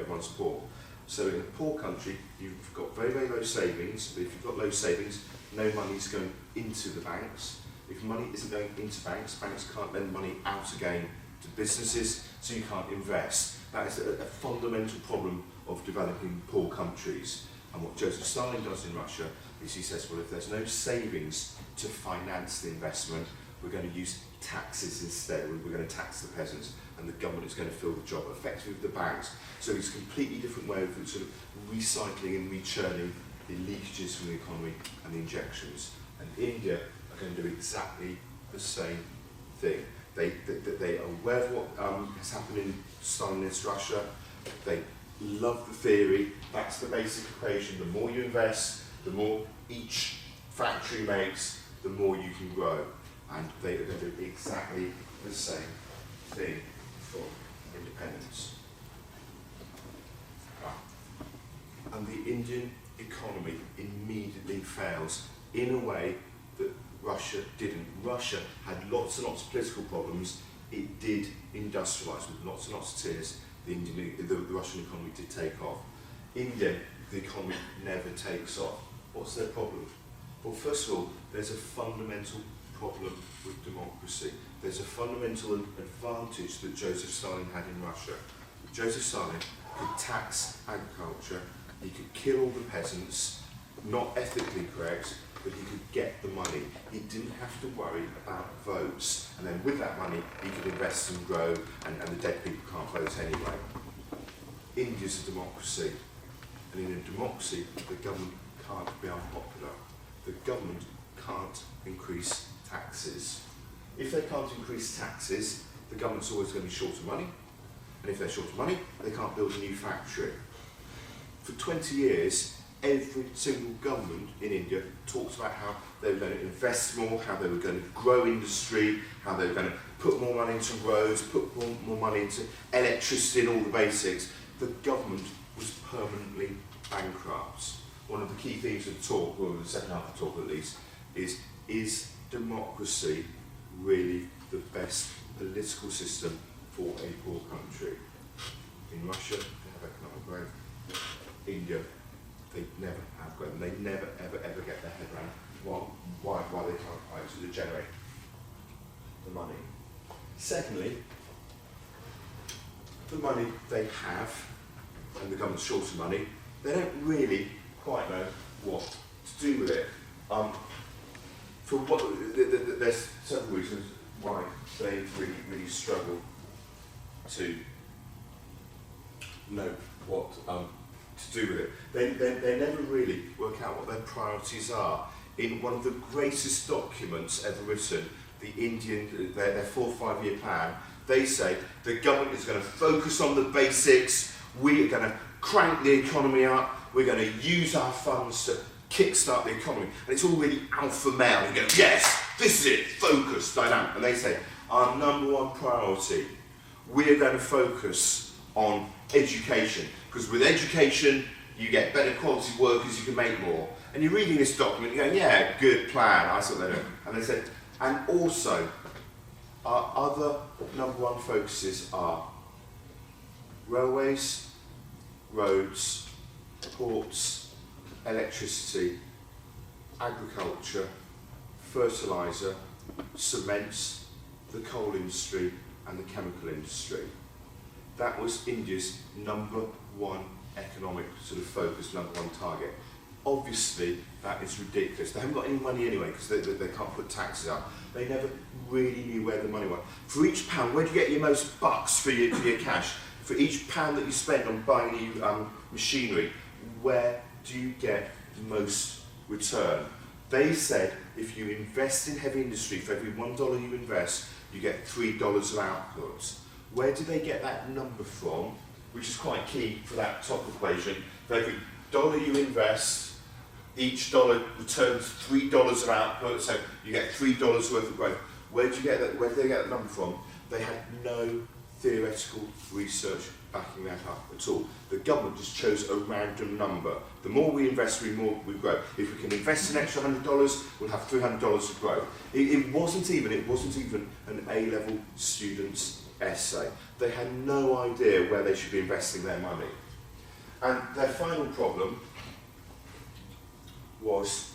everyone's poor. So in a poor country, you've got very, very low savings, but if you've got low savings, no money's going into the banks. If money isn't going into banks, banks can't lend money out again to businesses, so you can't invest. That is a fundamental problem of developing poor countries. And what Joseph Stalin does in Russia is he says, well, if there's no savings to finance the investment, we're going to use taxes instead. We're going to tax the peasants, and the government is going to fill the job effectively with the banks. So it's a completely different way of sort of recycling and rechurning the leakages from the economy and the injections. And India are going to do exactly the same thing. They are aware of what has happened in Stalinist Russia. They love the theory. That's the basic equation. The more you invest, the more each factory makes, the more you can grow. And they are going to do exactly the same thing for independence. And the Indian economy immediately fails in a way that Russia didn't. Russia had lots and lots of political problems. It did industrialise with lots and lots of tears. The Russian economy did take off. India, the economy never takes off. What's their problem? Well, first of all, there's a fundamental problem with democracy. There's a fundamental advantage that Joseph Stalin had in Russia. Joseph Stalin could tax agriculture, he could kill all the peasants, not ethically correct, but he could get the money. He didn't have to worry about votes. And then with that money, he could invest and grow, and the dead people can't vote anyway. India's a democracy. And in a democracy, the government can't be unpopular. The government can't increase taxes. If they can't increase taxes, the government's always going to be short of money. And if they're short of money, they can't build a new factory. For 20 years, every single government in India talked about how they were going to invest more, how they were going to grow industry, how they were going to put more money into roads, put more money into electricity and all the basics. The government was permanently bankrupt. One of the key themes of the talk, or the second half of the talk at least, is democracy really the best political system for a poor country? In Russia, they have economic growth. India, they never have growth, and they never, ever get their head around why they can't actually generate the money. Secondly, the money they have, and the government's short of money, they don't really quite know what to do with it. There's several reasons why they really struggle to know what to do with it. They never really work out what their priorities are. In one of the greatest documents ever written, their 4 or 5 year plan, they say the government is going to focus on the basics, we are going to crank the economy up, we're going to use our funds to kickstart the economy. And it's all really alpha male. You go, yes, this is it, focus, dynamic. And they say, our number one priority, we are going to focus on education. Because with education, you get better quality workers, you can make more. And you're reading this document, you're going, yeah, good plan, I saw that. And they said, and also, our other number one focuses are railways, roads, ports, electricity, agriculture, fertiliser, cements, the coal industry and the chemical industry. That was India's number one economic sort of focus, number one target. Obviously, that is ridiculous. They haven't got any money anyway because they can't put taxes up. They never really knew where the money went. For each pound, where do you get your most bucks for your cash? For each pound that you spend on buying new machinery, where do you get the most return? They said if you invest in heavy industry, for every $1 you invest, you get $3 of output. Where do they get that number from? Which is quite key for that top equation. For every dollar you invest, each dollar returns $3 of output, so you get $3 worth of growth. Where do you get that? Where do they get that number from? They had no theoretical research backing that up at all. The government just chose a random number. The more we invest, the more we grow. If we can invest an extra $100, we'll have $300 of growth. It wasn't even an A-level student's essay. They had no idea where they should be investing their money. And their final problem was,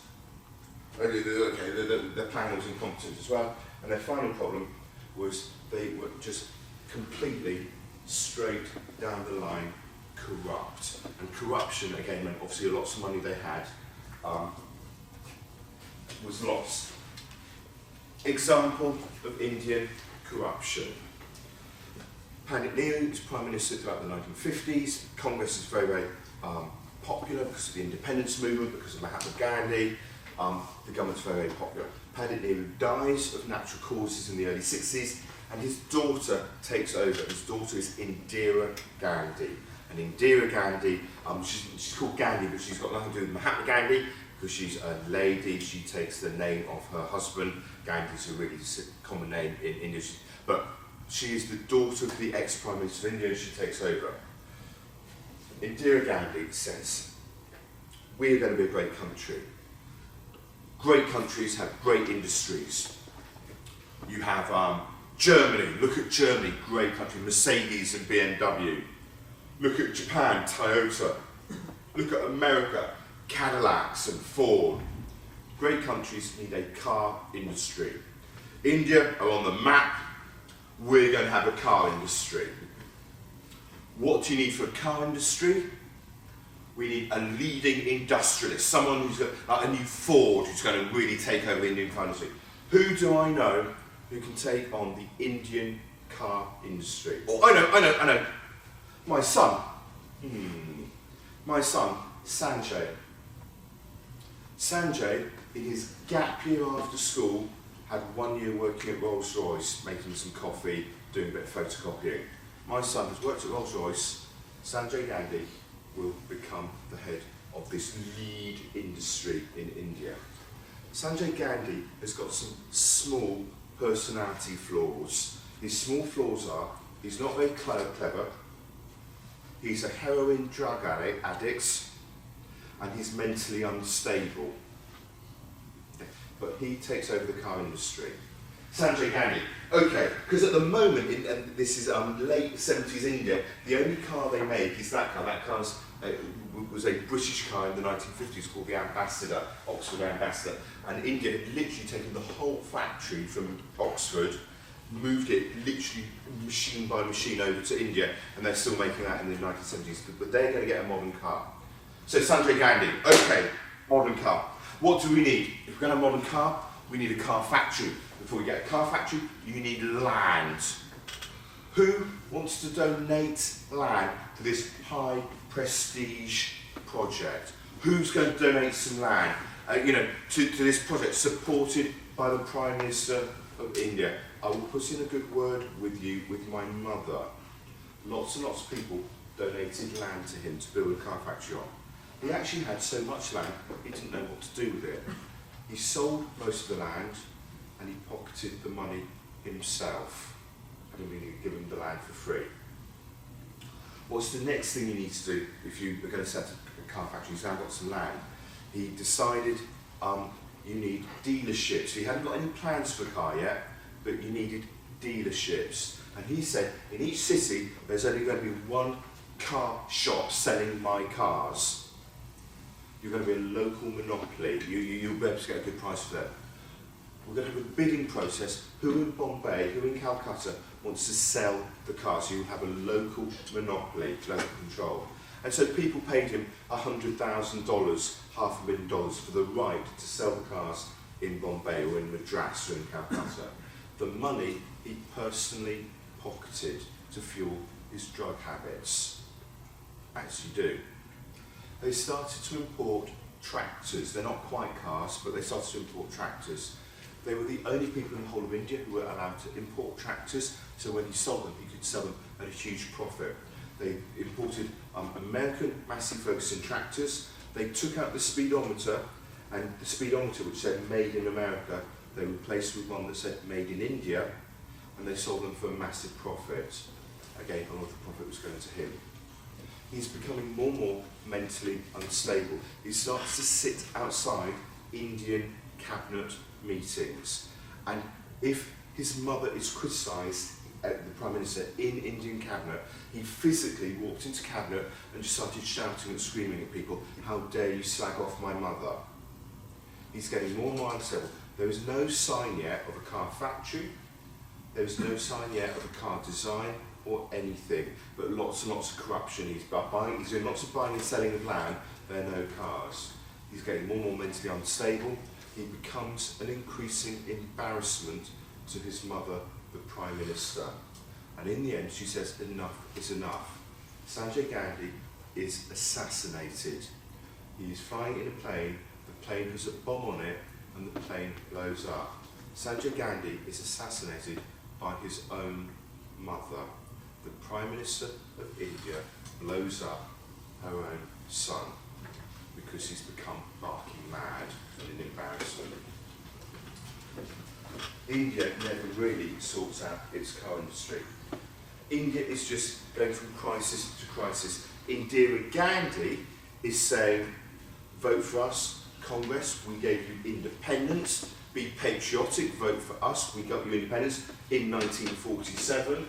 their plan was incompetent as well, and their final problem was they were just completely straight down the line corrupt. And corruption, again, meant obviously lots of money they had was lost. Example of Indian corruption. Pandit Nehru was Prime Minister throughout the 1950s. Congress is very, very popular because of the independence movement, because of Mahatma Gandhi. The government's very, very popular. Pandit Nehru dies of natural causes in the early 60s, and his daughter takes over. His daughter is Indira Gandhi. And Indira Gandhi, she's called Gandhi, but she's got nothing to do with Mahatma Gandhi, because she's a lady. She takes the name of her husband. Gandhi's a really common name in India, but she is the daughter of the ex-Prime Minister of India, and she takes over. Indira Gandhi says, we're going to be a great country. Great countries have great industries. You have Germany, look at Germany, great country, Mercedes and BMW. Look at Japan, Toyota. Look at America, Cadillacs and Ford. Great countries need a car industry. India are on the map. We're going to have a car industry. What do you need for a car industry? We need a leading industrialist, someone who's got like a new Ford who's going to really take over the Indian car industry. Who do I know who can take on the Indian car industry? Oh, I know. My son. My son, Sanjay. Sanjay, in his gap year after school, had 1 year working at Rolls-Royce, making some coffee, doing a bit of photocopying. My son has worked at Rolls-Royce. Sanjay Gandhi will become the head of this lead industry in India. Sanjay Gandhi has got some small personality flaws. His small flaws are, he's not very clever, he's a heroin drug addict, and he's mentally unstable. But he takes over the car industry. Sanjay Gandhi. Okay, because at the moment, and this is late 70s India, the only car they make is that car. That car was a British car in the 1950s called the Ambassador, Oxford Ambassador. And India had literally taken the whole factory from Oxford, moved it literally machine by machine over to India, and they're still making that in the 1970s. But they're going to get a modern car. So Sanjay Gandhi, okay, modern car. What do we need? If we're going to have a modern car, we need a car factory. Before we get a car factory, you need land. Who wants to donate land to this high prestige project? Who's going to donate some land, to this project supported by the Prime Minister of India? I will put in a good word with you, with my mother. Lots and lots of people donated land to him to build a car factory on. He actually had so much land, he didn't know what to do with it. He sold most of the land, and he pocketed the money himself. I don't mean give him the land for free. What's the next thing you need to do if you are going to set a car factory? You've now got some land. He decided you need dealerships. He hadn't got any plans for a car yet, but you needed dealerships. And he said, in each city, there's only going to be one car shop selling my cars. You're going to be a local monopoly. You'll be able to get a good price for them. We're going to have a bidding process. Who in Bombay, who in Calcutta wants to sell the cars? So you have a local monopoly, local control. And so people paid him $100,000, $500,000 for the right to sell the cars in Bombay or in Madras or in Calcutta. The money he personally pocketed to fuel his drug habits. As you do. They started to import tractors. They're not quite cars, but they started to import tractors. They were the only people in the whole of India who were allowed to import tractors, so when he sold them, he could sell them at a huge profit. They imported American massey Ferguson tractors. They took out the speedometer, and the speedometer which said made in America, they replaced with one that said made in India, and they sold them for a massive profit. Again, a lot of the profit was going to him. He's becoming more and more mentally unstable. He starts to sit outside Indian cabinet meetings, and if his mother is criticised at the Prime Minister in Indian cabinet, he physically walked into cabinet and just started shouting and screaming at people, "How dare you slag off my mother?" He's getting more and more unstable. There is no sign yet of a car factory, there is no sign yet of a car design or anything, but lots and lots of corruption. He's doing lots of buying and selling of land, there are no cars. He's getting more and more mentally unstable. He becomes an increasing embarrassment to his mother, the Prime Minister. And in the end, she says, enough is enough. Sanjay Gandhi is assassinated. He is flying in a plane, the plane has a bomb on it, and the plane blows up. Sanjay Gandhi is assassinated by his own mother. the Prime Minister of India blows up her own son because he's become barking mad and an embarrassment. India never really sorts out its car industry. India is just going from crisis to crisis. Indira Gandhi is saying, vote for us, Congress, we gave you independence, be patriotic, vote for us, we got you independence in 1947.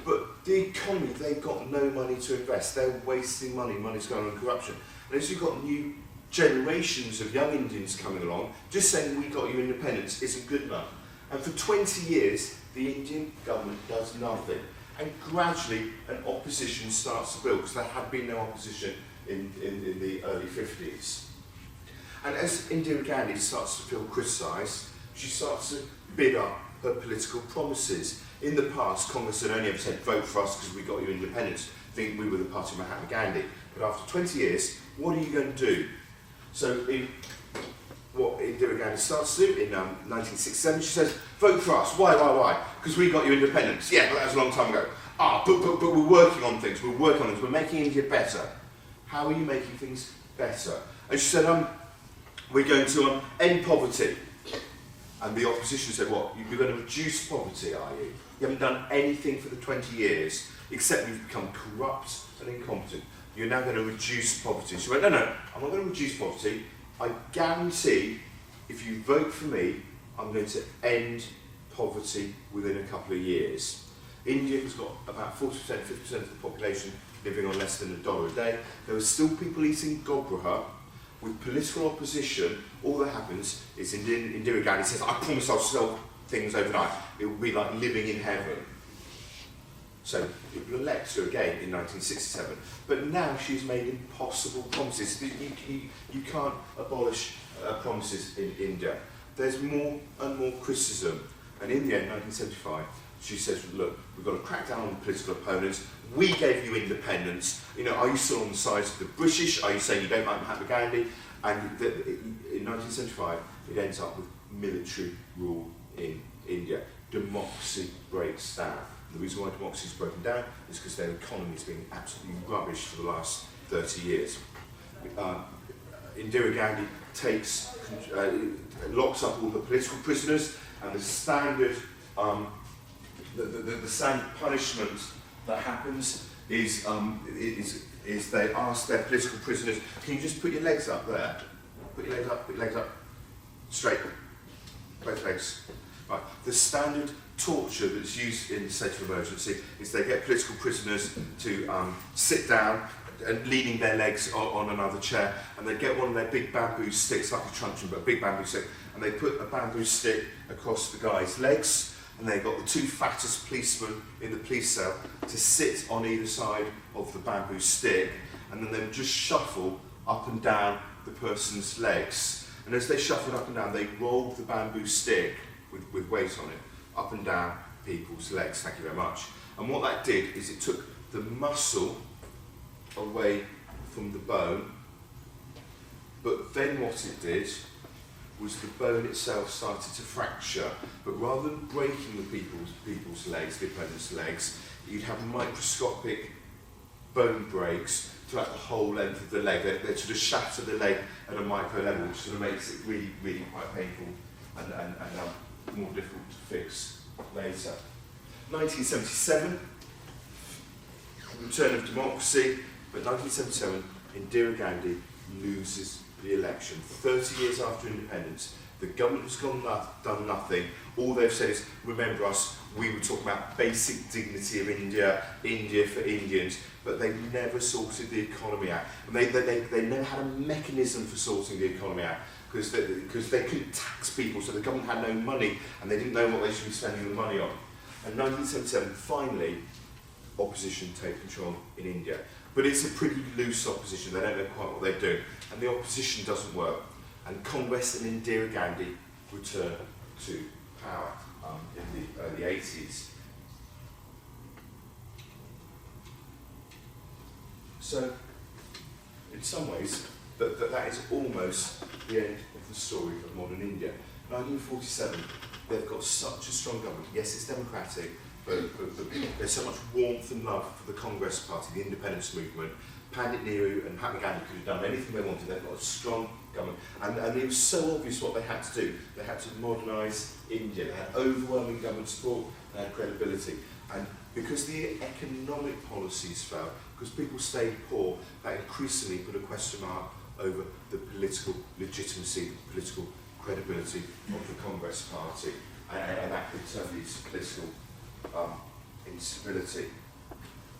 But the economy, they've got no money to invest, they're wasting money, money's going on corruption. And as you've got new generations of young Indians coming along, just saying we got you independence isn't good enough. And for 20 years, the Indian government does nothing. And gradually, an opposition starts to build, because there had been no opposition in the early 50s. And as Indira Gandhi starts to feel criticised, she starts to bid up her political promises. In the past, Congress had only ever said, vote for us because we got you independence. I think we were the party of Mahatma Gandhi. But after 20 years, what are you going to do? So what Indira Gandhi starts to do in 1967, she says, vote for us. Why? Because we got you independence. Yeah, but that was a long time ago. But we're working on things. We're making India better. How are you making things better? And she said, we're going to end poverty. And the opposition said, what? You're going to reduce poverty, are you? You haven't done anything for the 20 years, except you've become corrupt and incompetent. You're now going to reduce poverty. She went, no, I'm not going to reduce poverty. I guarantee, if you vote for me, I'm going to end poverty within a couple of years. India has got about 40%, 50% of the population living on less than $1 a day. There are still people eating gobraha. With political opposition, all that happens is Indira Gandhi says, I promise I'll solve things overnight. It will be like living in heaven. So people elect her again in 1967. But now she's made impossible promises. You can't abolish promises in India. There's more and more criticism. And in the end, 1975, she says, look, we've got to crack down on political opponents. We gave you independence. You know, are you still on the side of the British? Are you saying you don't like Mahatma Gandhi? And in 1975, it ends up with military rule in India. Democracy breaks down. The reason why democracy is broken down is because their economy has been absolutely rubbish for the last 30 years. Indira Gandhi locks up all the political prisoners, and the standard the standard punishment that happens is they ask their political prisoners, can you just put your legs up there? Put your legs up, straight, both legs. Right. The standard torture that's used in the state of emergency is they get political prisoners to sit down and leaning their legs on another chair, and they get one of their big bamboo sticks, like a truncheon, but a big bamboo stick, and they put a bamboo stick across the guy's legs, and they've got the two fattest policemen in the police cell to sit on either side of the bamboo stick, and then they would just shuffle up and down the person's legs. And as they shuffled up and down, they rolled the bamboo stick with weight on it up and down people's legs. Thank you very much. And what that did is it took the muscle away from the bone, but then what it did was the bone itself started to fracture, but rather than breaking the people's legs, the opponent's legs, you'd have microscopic bone breaks throughout the whole length of the leg. They sort of shatter the leg at a micro level, which sort of makes it really, really quite painful and more difficult to fix later. 1977, return of democracy, but 1977, Indira Gandhi loses the election. 30 years after independence, the government has done nothing. All they've said is, remember us, we were talking about basic dignity of India, India for Indians, but they never sorted the economy out. And they never had a mechanism for sorting the economy out, because they couldn't tax people, so the government had no money, and they didn't know what they should be spending the money on. And 1977, finally, opposition take control in India. But it's a pretty loose opposition, they don't know quite what they're doing. And the opposition doesn't work. And Congress and Indira Gandhi return to power in the early 80s. So, in some ways, that is almost the end of the story of modern India. 1947, they've got such a strong government. Yes, it's democratic, but there's so much warmth and love for the Congress Party, the independence movement. Pandit Nehru and Mahatma Gandhi could have done anything they wanted. They've got a strong government. And it was so obvious what they had to do. They had to modernise India. They had overwhelming government support. They had credibility. And because the economic policies failed, because people stayed poor, that increasingly put a question mark over the political legitimacy, the political credibility of the Congress Party. And that could turn lead to political instability.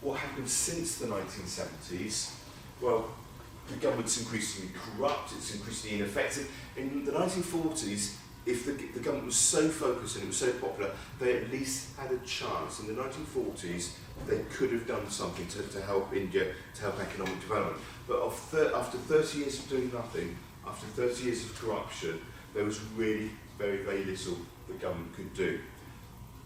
What happened since the 1970s? Well, the government's increasingly corrupt, it's increasingly ineffective. In the 1940s, if the government was so focused and it was so popular, they at least had a chance. In the 1940s, they could have done something to help India, to help economic development. But after 30 years of doing nothing, after 30 years of corruption, there was really very, very little the government could do.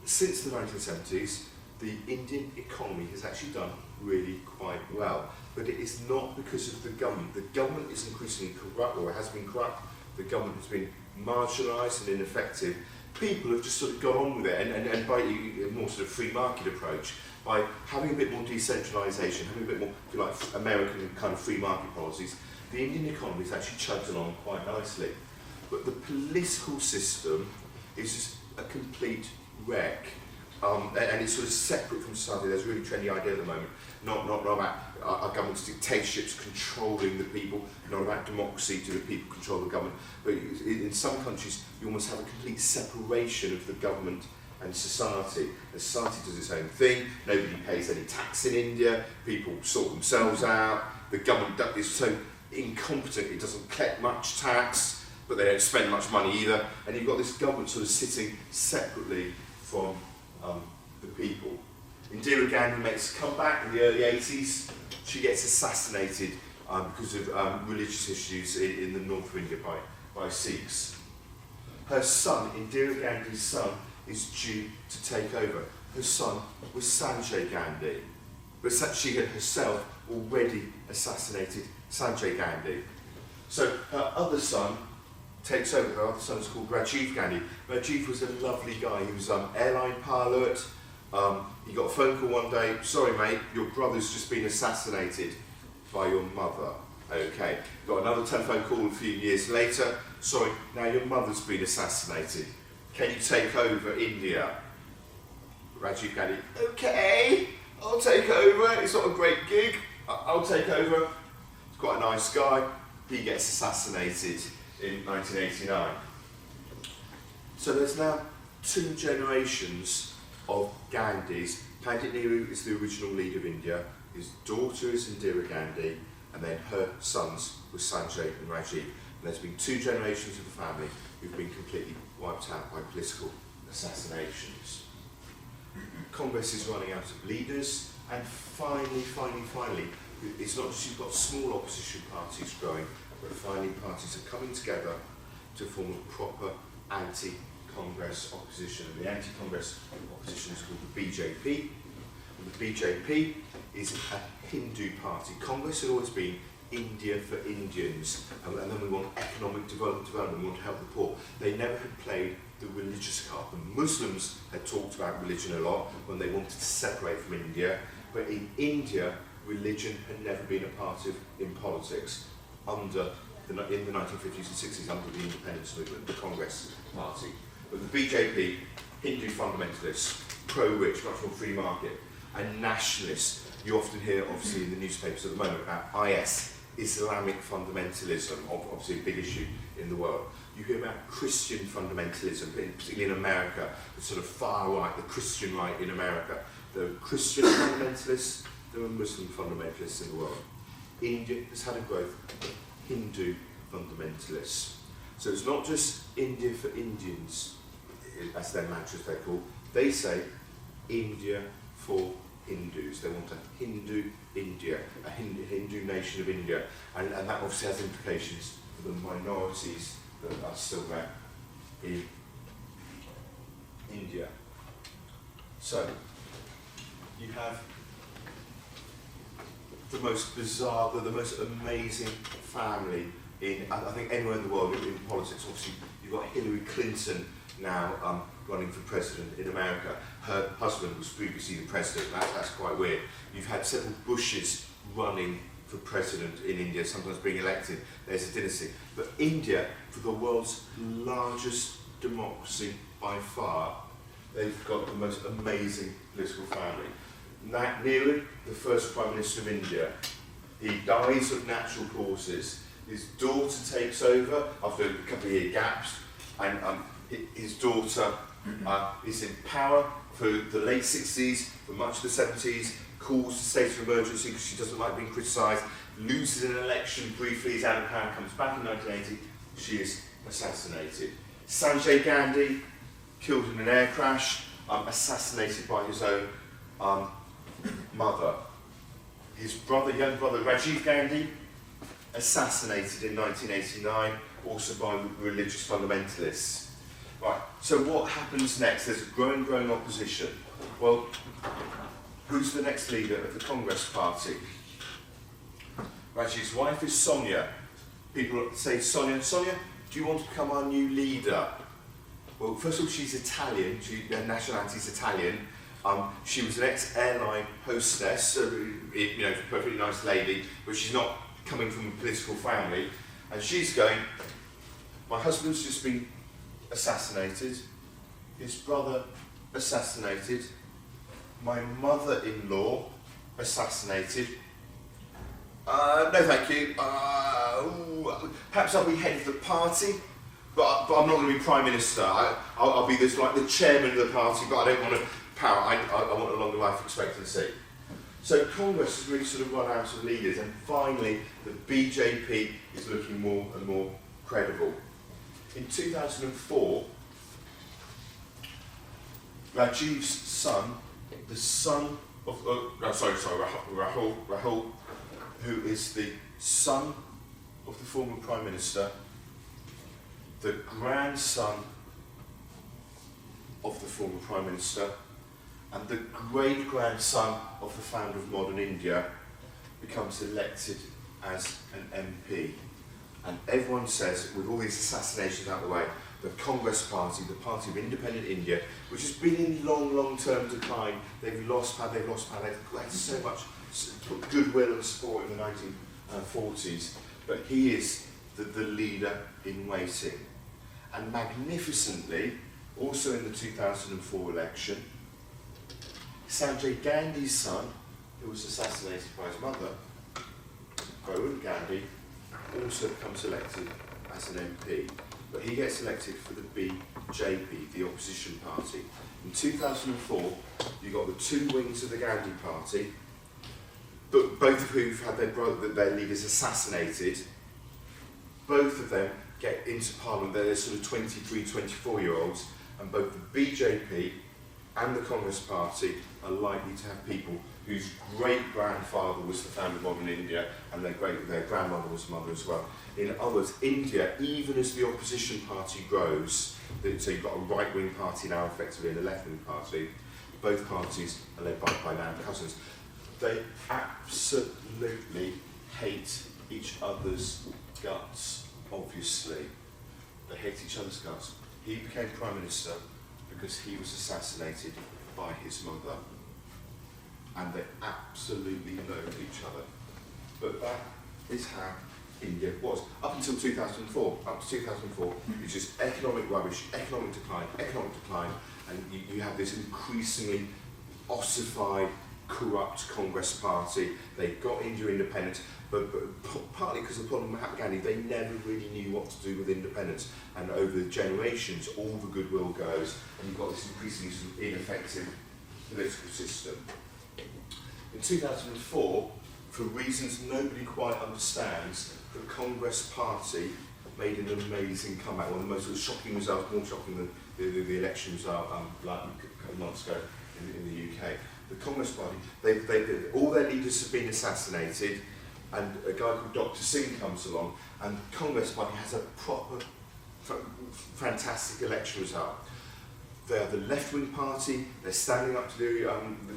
Since the 1970s, the Indian economy has actually done really quite well. But it is not because of the government. The government is increasingly corrupt, or has been corrupt. The government has been marginalised and ineffective. People have just sort of gone on with it, and by a more sort of free market approach, by having a bit more decentralisation, having a bit more, if you like, American kind of free market policies, the Indian economy has actually chugged along quite nicely. But the political system is just a complete wreck. And it's sort of separate from society. There's a really trendy idea at the moment, not about our government's dictatorships controlling the people, not about democracy, do the people control the government, but in some countries you almost have a complete separation of the government and society. The society does its own thing, nobody pays any tax in India, people sort themselves out, the government is so incompetent it doesn't collect much tax, but they don't spend much money either, and you've got this government sort of sitting separately from the people. Indira Gandhi makes a comeback in the early 80s. She gets assassinated because of religious issues in the north of India by Sikhs. Her son, Indira Gandhi's son, is due to take over. Her son was Sanjay Gandhi, but she had herself already assassinated Sanjay Gandhi. So her other son takes over. Her other son is called Rajiv Gandhi. Rajiv was a lovely guy. He was an airline pilot. He got a phone call one day, sorry mate, your brother's just been assassinated by your mother. Okay. Got another telephone call a few years later, sorry, now your mother's been assassinated. Can you take over India? Rajiv Gandhi, okay, I'll take over. It's not a great gig, I'll take over. He's quite a nice guy. He gets assassinated in 1989. So there's now two generations of Gandhis. Pandit Nehru is the original leader of India, his daughter is Indira Gandhi, and then her sons were Sanjay and Rajiv. And there's been two generations of the family who've been completely wiped out by political assassinations. Congress is running out of leaders, and finally, it's not just you've got small opposition parties growing, but finally parties are coming together to form a proper anti-Congress opposition. And the anti-Congress opposition is called the BJP. And the BJP is a Hindu party. Congress had always been India for Indians, and then we want economic development, we want to help the poor. They never had played the religious card. The Muslims had talked about religion a lot when they wanted to separate from India, but in India, religion had never been a part of in politics in the 1950s and 60s under the independence movement, the Congress Party. But the BJP, Hindu fundamentalists, pro-rich, much more free market, and nationalists. You often hear, obviously, in the newspapers at the moment about IS, Islamic fundamentalism, obviously a big issue in the world. You hear about Christian fundamentalism, particularly in America, the sort of far right, the Christian right in America. There are Christian fundamentalists, there are Muslim fundamentalists in the world. India has had a growth of Hindu fundamentalists. So it's not just India for Indians, as their mantras they're called. They say India for Hindus. They want a Hindu India, a Hindu nation of India. And that obviously has implications for the minorities that are still there in India. So, you have the most bizarre, the most amazing family in, I think, anywhere in the world in politics. Obviously, you've got Hillary Clinton now running for president in America. Her husband was previously the president. That's quite weird. You've had several Bushes running for president in India, sometimes being elected. There's a dynasty. But India, for the world's largest democracy by far, they've got the most amazing political family. Nehru, the first Prime Minister of India, he dies of natural causes. His daughter takes over after a couple of year gaps, and his daughter is in power for the late 60s, for much of the 70s, calls the state of emergency because she doesn't like being criticised, loses an election briefly, is out of power, comes back in 1980, she is assassinated. Sanjay Gandhi, killed in an air crash, assassinated by his own mother. His brother, young brother Rajiv Gandhi, assassinated in 1989, also by religious fundamentalists. Right, so what happens next? There's a growing opposition. Well, who's the next leader of the Congress Party? Rajiv's wife is Sonia. People say, Sonia, do you want to become our new leader? Well, first of all, she's Italian. Her nationality is Italian. She was an ex-airline hostess, a perfectly nice lady, but she's not coming from a political family. And she's going, my husband's just been assassinated, his brother assassinated, my mother-in-law assassinated. No, thank you. Perhaps I'll be head of the party, but I'm not going to be prime minister. I'll be like the chairman of the party, but I don't want power. I want a longer life expectancy. So Congress has really sort of run out of leaders, and finally the BJP is looking more and more credible. In 2004, Rajiv's son, the son of Rahul, who is the son of the former Prime Minister, the grandson of the former Prime Minister, and the great-grandson of the founder of modern India, becomes elected as an MP. And everyone says, with all these assassinations out of the way, the Congress Party, the party of independent India, which has been in long-term decline, they've lost power, they've had so much goodwill and support in the 1940s, but he is the leader in waiting. And magnificently, also in the 2004 election, Sanjay Gandhi's son, who was assassinated by his mother, Ruben Gandhi, also becomes elected as an MP. But he gets elected for the BJP, the opposition party. In 2004, you got the two wings of the Gandhi party, but both of whom had their leaders assassinated. Both of them get into parliament. They're sort of 23, 24-year-olds, and both the BJP and the Congress Party are likely to have people whose great-grandfather was the founder of modern India, and their grandmother was the mother as well. In other words, India, even as the opposition party grows, so you've got a right-wing party now effectively and a left-wing party, both parties are led by now cousins. They absolutely hate each other's guts, obviously. They hate each other's guts. He became Prime Minister because he was assassinated by his mother. And they absolutely loathe each other. But that is how India was. Up until 2004. Up to 2004, it's just economic rubbish, economic decline, and you have this increasingly ossified, corrupt Congress Party. They got India independence, but partly because of the problem with Mahatma Gandhi, they never really knew what to do with independence. And over the generations, all the goodwill goes, and you've got this increasingly sort of ineffective political system. In 2004, for reasons nobody quite understands, the Congress Party made an amazing comeback. One of the most shocking results, more shocking than the election result like a couple of months ago in the UK. The Congress Party, all their leaders have been assassinated, and a guy called Dr. Singh comes along, and the Congress Party has a proper, fantastic election result. They're the left-wing party, they're standing up to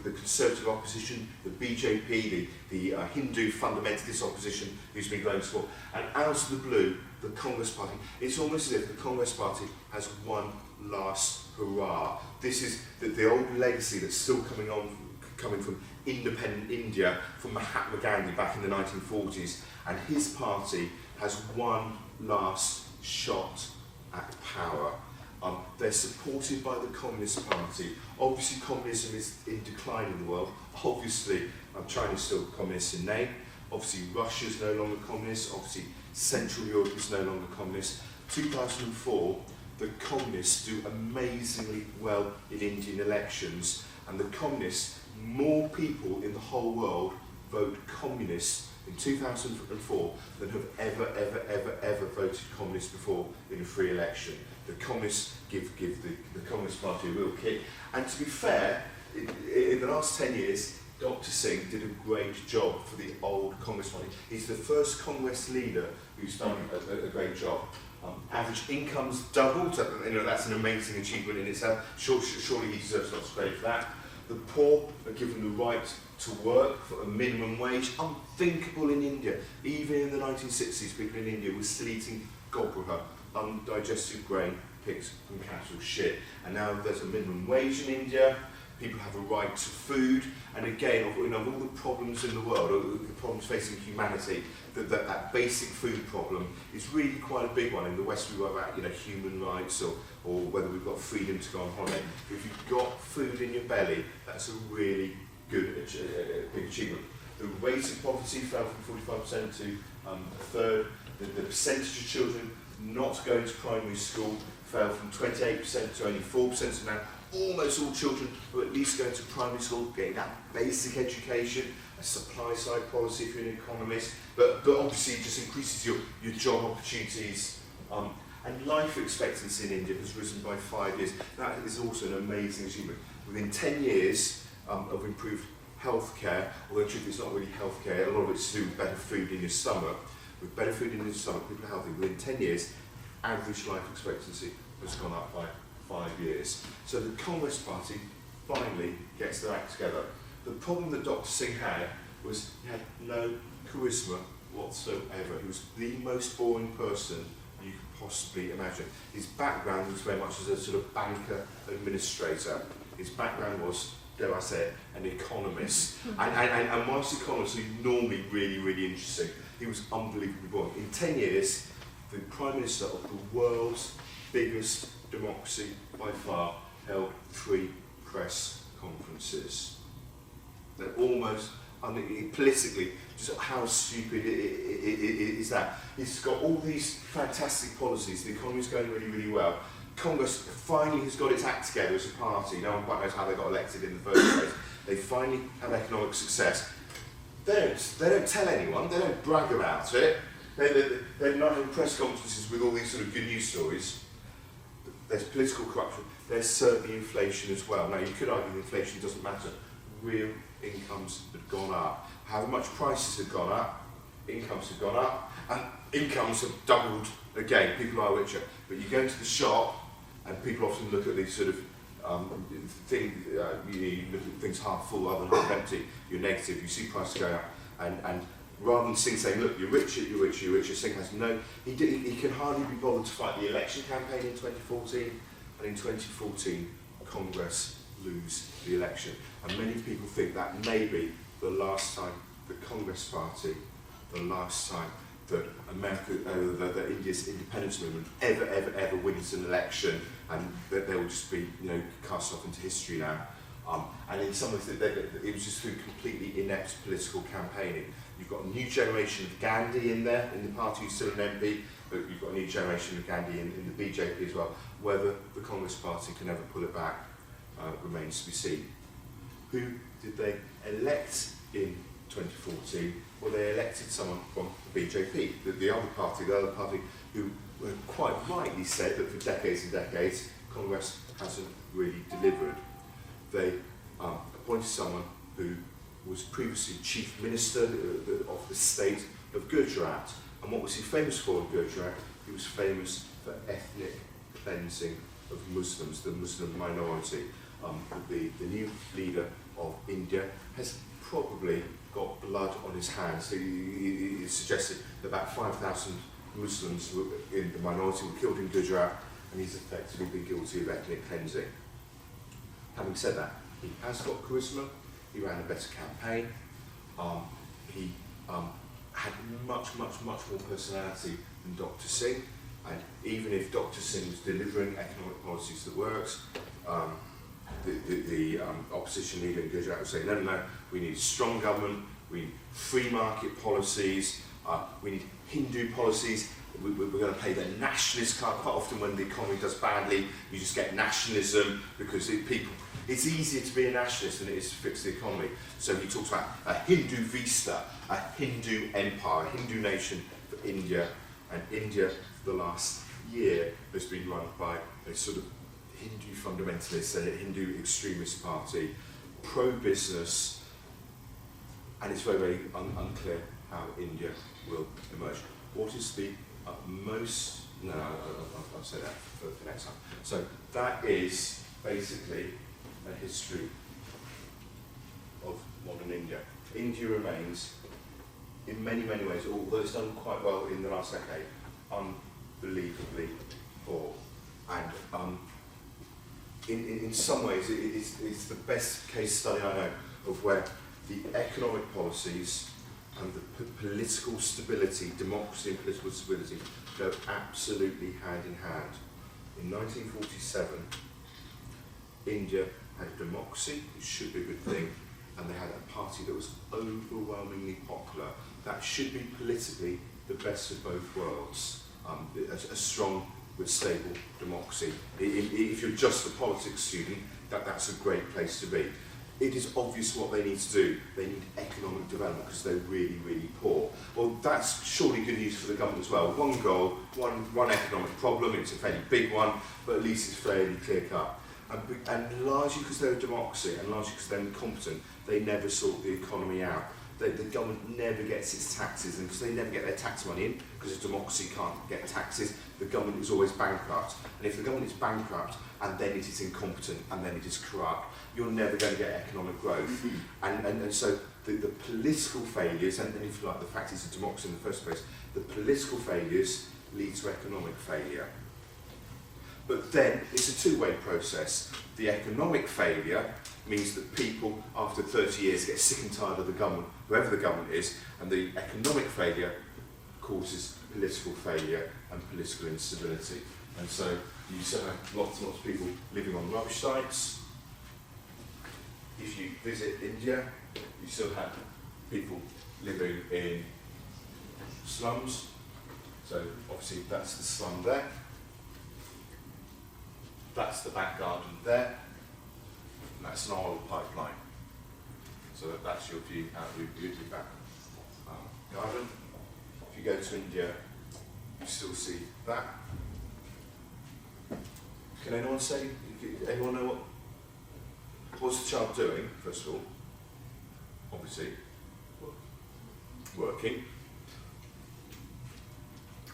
the Conservative opposition, the BJP, the Hindu fundamentalist opposition who's been going for. And out of the blue, the Congress Party, it's almost as if the Congress Party has one last hurrah. This is the old legacy that's still coming from independent India, from Mahatma Gandhi back in the 1940s, and his party has one last shot at power. They're supported by the Communist Party. Obviously communism is in decline in the world. Obviously China's still communist in name. Obviously Russia's no longer communist. Obviously Central Europe is no longer communist. 2004, the communists do amazingly well in Indian elections, and the communists, more people in the whole world vote communist in 2004 than have ever voted communist before in a free election. The communists give the Communist Party a real kick. And to be fair, in the last 10 years, Dr. Singh did a great job for the old Congress Party. He's the first Congress leader who's done a great job. Average income's doubled. That's an amazing achievement in itself. Surely he deserves lots of credit for that. The poor are given the right to work for a minimum wage. Unthinkable in India. Even in the 1960s, people in India were still eating gobraha, undigested grain picked from cattle shit. And now there's a minimum wage in India. People have a right to food. And again, of all the problems in the world, or the problems facing humanity, that basic food problem is really quite a big one. In the West, we worry about human rights or whether we've got freedom to go on holiday. If you've got food in your belly, that's a really good, big achievement. The rate of poverty fell from 45% to a third. The percentage of children not going to primary school fell from 28% to only 4%. So now almost all children are at least going to primary school, getting that basic education, a supply side policy if you're an economist, but obviously it just increases your job opportunities. And life expectancy in India has risen by 5 years. That is also an amazing achievement. Within 10 years of improved healthcare, although in truth it's not really healthcare, a lot of it's to do with better food in your stomach. With better food in your stomach, people are healthy. Within 10 years, average life expectancy has gone up by 5 years. So the Congress Party finally gets their act together. The problem that Dr. Singh had was he had no charisma whatsoever. He was the most boring person you could possibly imagine. His background was very much as a sort of banker administrator. His background was, dare I say it, an economist. And whilst economists are normally really interesting, he was unbelievably boring. In 10 years, the Prime Minister of the world's biggest democracy by far held 3 press conferences. They're almost, politically, just how stupid is that? He's got all these fantastic policies, the economy's going really well. Congress finally has got its act together as a party. No one quite knows how they got elected in the first place. They finally have economic success. They don't tell anyone, they don't brag about it. They're not in press conferences with all these sort of good news stories. There's political corruption. There's certainly inflation as well. Now, you could argue that inflation doesn't matter. Real incomes had gone up. However much prices had gone up, incomes have gone up, and incomes have doubled again. People are richer. But you go into the shop, and people often look at these sort of you look at things half full rather than half empty. You're negative. You see prices going up, and rather than Singh saying, look, you're richer, Singh has no, he can hardly be bothered to fight the election campaign in 2014, and in 2014, Congress lose the election. And many people think that may be the last time the Congress Party, the last time that that India's independence movement ever wins an election, and that they will just be, cast off into history now. And in some ways, it was just through completely inept political campaigning. You've got a new generation of Gandhi in there, in the party who's still an MP, but you've got a new generation of Gandhi in the BJP as well. Whether the Congress Party can ever pull it back remains to be seen. Who did they elect in 2014? Well, they elected someone from the BJP, the other party who quite rightly said that for decades and decades, Congress hasn't really delivered. They appointed someone who was previously Chief Minister of the state of Gujarat. And what was he famous for in Gujarat? He was famous for ethnic cleansing of Muslims, the Muslim minority. The new leader of India has probably got blood on his hands. He suggested that about 5,000 Muslims were in the minority were killed in Gujarat, and he's effectively been guilty of ethnic cleansing. Having said that, he has got charisma, he ran a better campaign, he had much more personality than Dr. Singh, and even if Dr. Singh was delivering economic policies that worked, the opposition leader in Gujarat was saying, no, we need strong government, we need free market policies, we need Hindu policies, we're going to play the nationalist card. Quite often when the economy does badly, you just get nationalism, because it's easier to be a nationalist than it is to fix the economy. So he talks about a Hindu vista, a Hindu empire, a Hindu nation for India, and India for the last year has been run by a sort of Hindu fundamentalist, a Hindu extremist party, pro-business, and it's very unclear how India will emerge. What is the most... No, I'll say that for next time. So that is basically a history of modern India. India remains, in many ways, although it's done quite well in the last decade, unbelievably poor. And in some ways, it's the best case study I know of where the economic policies and the political stability, democracy and political stability, go absolutely hand in hand. In 1947, India had a democracy, which should be a good thing, and they had a party that was overwhelmingly popular. That should be politically the best of both worlds. A strong but stable democracy. If you're just a politics student, that's a great place to be. It is obvious what they need to do. They need economic development because they're really poor. Well, that's surely good news for the government as well. One goal, one economic problem. It's a fairly big one, but at least it's fairly clear cut. And largely because they're a democracy, and largely because they're incompetent, they never sort the economy out. The government never gets its taxes, and because they never get their tax money in, because a democracy can't get taxes, the government is always bankrupt. And if the government is bankrupt, and then it is incompetent, and then it is corrupt, you're never going to get economic growth. And so the political failures, and if you like, the fact it's a democracy in the first place, the political failures lead to economic failure. But then it's a two-way process. The economic failure means that people, after 30 years, get sick and tired of the government, whoever the government is, and the economic failure causes political failure and political instability. And so you still have lots and lots of people living on rubbish sites. If you visit India, you still have people living in slums. So obviously that's the slum there. That's the back garden there. And that's an oil pipeline. So that's your view out of your back garden. If you go to India, you still see that. Can anyone say, anyone know what's the child doing, first of all? Obviously, working.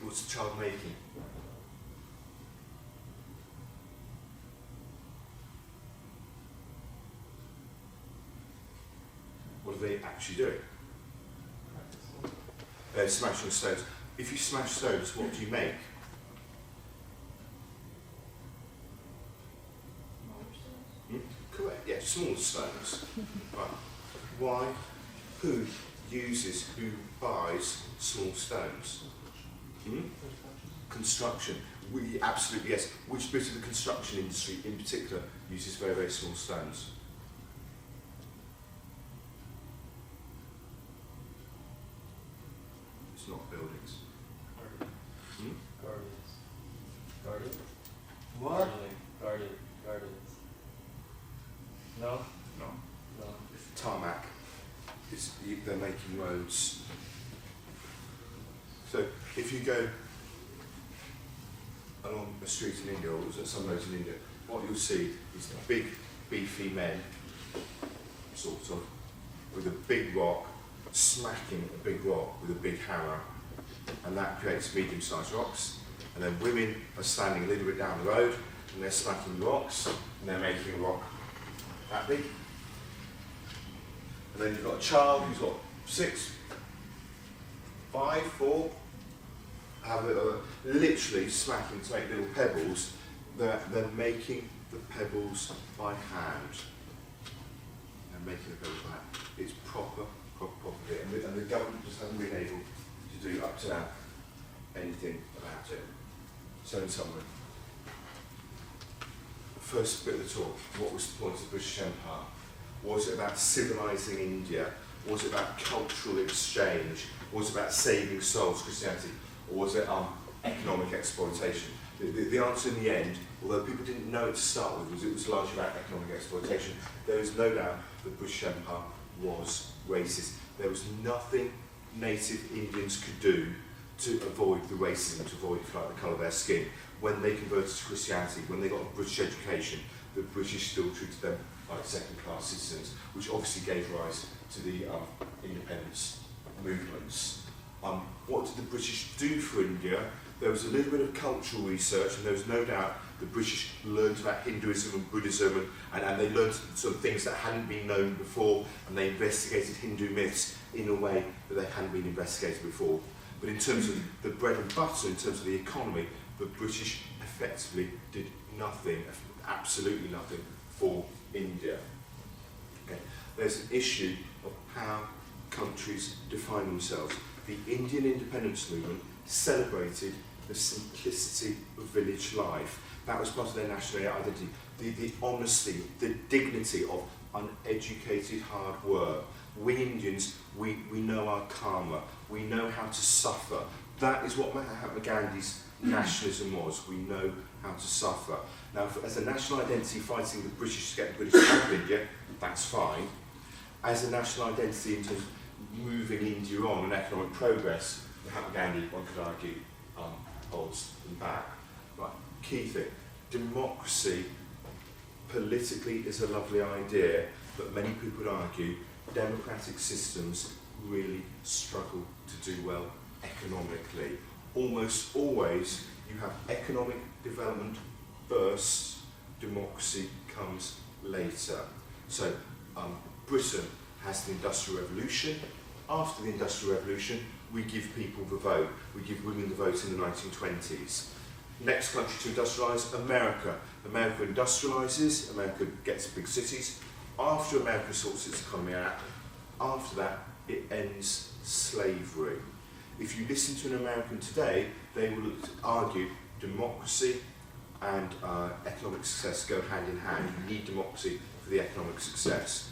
What's the child making? What are they actually doing? They're smashing stones. If you smash stones, what do you make? Correct, yeah, small stones. Right. Why? Who buys small stones? Construction. We absolutely, yes. Which bit of the construction industry in particular uses very small stones? It's not buildings. Gardens. What? Gardens. No? No. No. Tarmac. They're making roads. So if you go along a street in India, or some roads in India, what you'll see is big, beefy men, sort of, with a big rock, smacking a big rock with a big hammer, and that creates medium-sized rocks. And then women are standing a little bit down the road, and they're smacking rocks, and they're making a rock that big. And then you've got a child who's got 6, 5, 4, have literally smacking to make little pebbles. They're making the pebbles by hand. They're making the pebbles by hand. It's proper bit, and the government just hasn't been able to do up to now anything about it. So in summary, first bit of the talk, what was the point of the British Empire? Was it about civilising India? Was it about cultural exchange? Was it about saving souls, Christianity? Or was it economic exploitation? The answer in the end, although people didn't know it to start with, was it was largely about economic exploitation. There is no doubt the British Empire was racist. There was nothing native Indians could do to avoid the racism, to avoid the colour of their skin. When they converted to Christianity, when they got a British education, the British still treated them like second-class citizens, which obviously gave rise to the independence movements. What did the British do for India? There was a little bit of cultural research, and there was no doubt the British learned about Hinduism and Buddhism, and they learned some things that hadn't been known before, and they investigated Hindu myths in a way that they hadn't been investigated before. But in terms of the bread and butter, in terms of the economy, the British effectively did nothing, absolutely nothing, for India. Okay. There's an issue of how countries define themselves. The Indian independence movement celebrated the simplicity of village life. That was part of their national identity. The honesty, the dignity of uneducated hard work. We Indians, we know our karma. We know how to suffer. That is what Mahatma Gandhi's nationalism was. We know how to suffer. Now, as a national identity fighting the British to get the British out of India, that's fine. As a national identity in terms of moving India on and economic progress, Mahatma Gandhi, one could argue, holds them back. Right, key thing, democracy politically is a lovely idea, but many people would argue democratic systems really struggle to do well economically. Almost always you have economic development first, democracy comes later. So Britain has the Industrial Revolution. After the Industrial Revolution, we give people the vote. We give women the vote in the 1920s. Next country to industrialise, America. America industrialises, America gets big cities. After America sorts its economy out, after that, it ends slavery. If you listen to an American today, they will argue democracy and economic success go hand in hand. You need democracy for the economic success.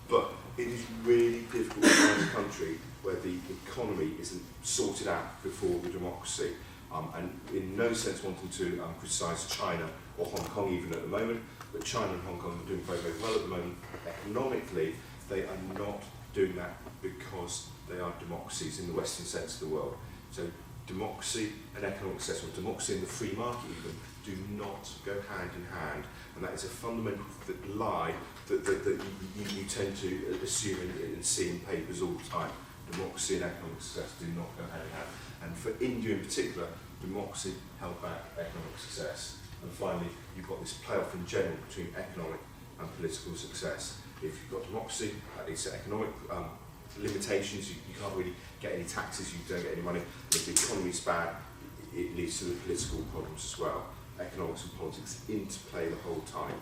But it is really difficult to find a country where the economy isn't sorted out before the democracy. And in no sense wanting to criticise China or Hong Kong even at the moment, but China and Hong Kong are doing very, very well at the moment. Economically, they are not doing that because they are democracies in the Western sense of the world. So democracy and economic success, or democracy and the free market even, do not go hand in hand. And that is a fundamental lie that you tend to assume and see in papers all the time. Democracy and economic success do not go hand in hand. And for India in particular, democracy held back economic success. And finally, you've got this playoff in general between economic and political success. If you've got democracy, that leads to economic limitations. You can't really get any taxes, you don't get any money. And if the economy's bad, it leads to the political problems as well. Economics and politics interplay the whole time.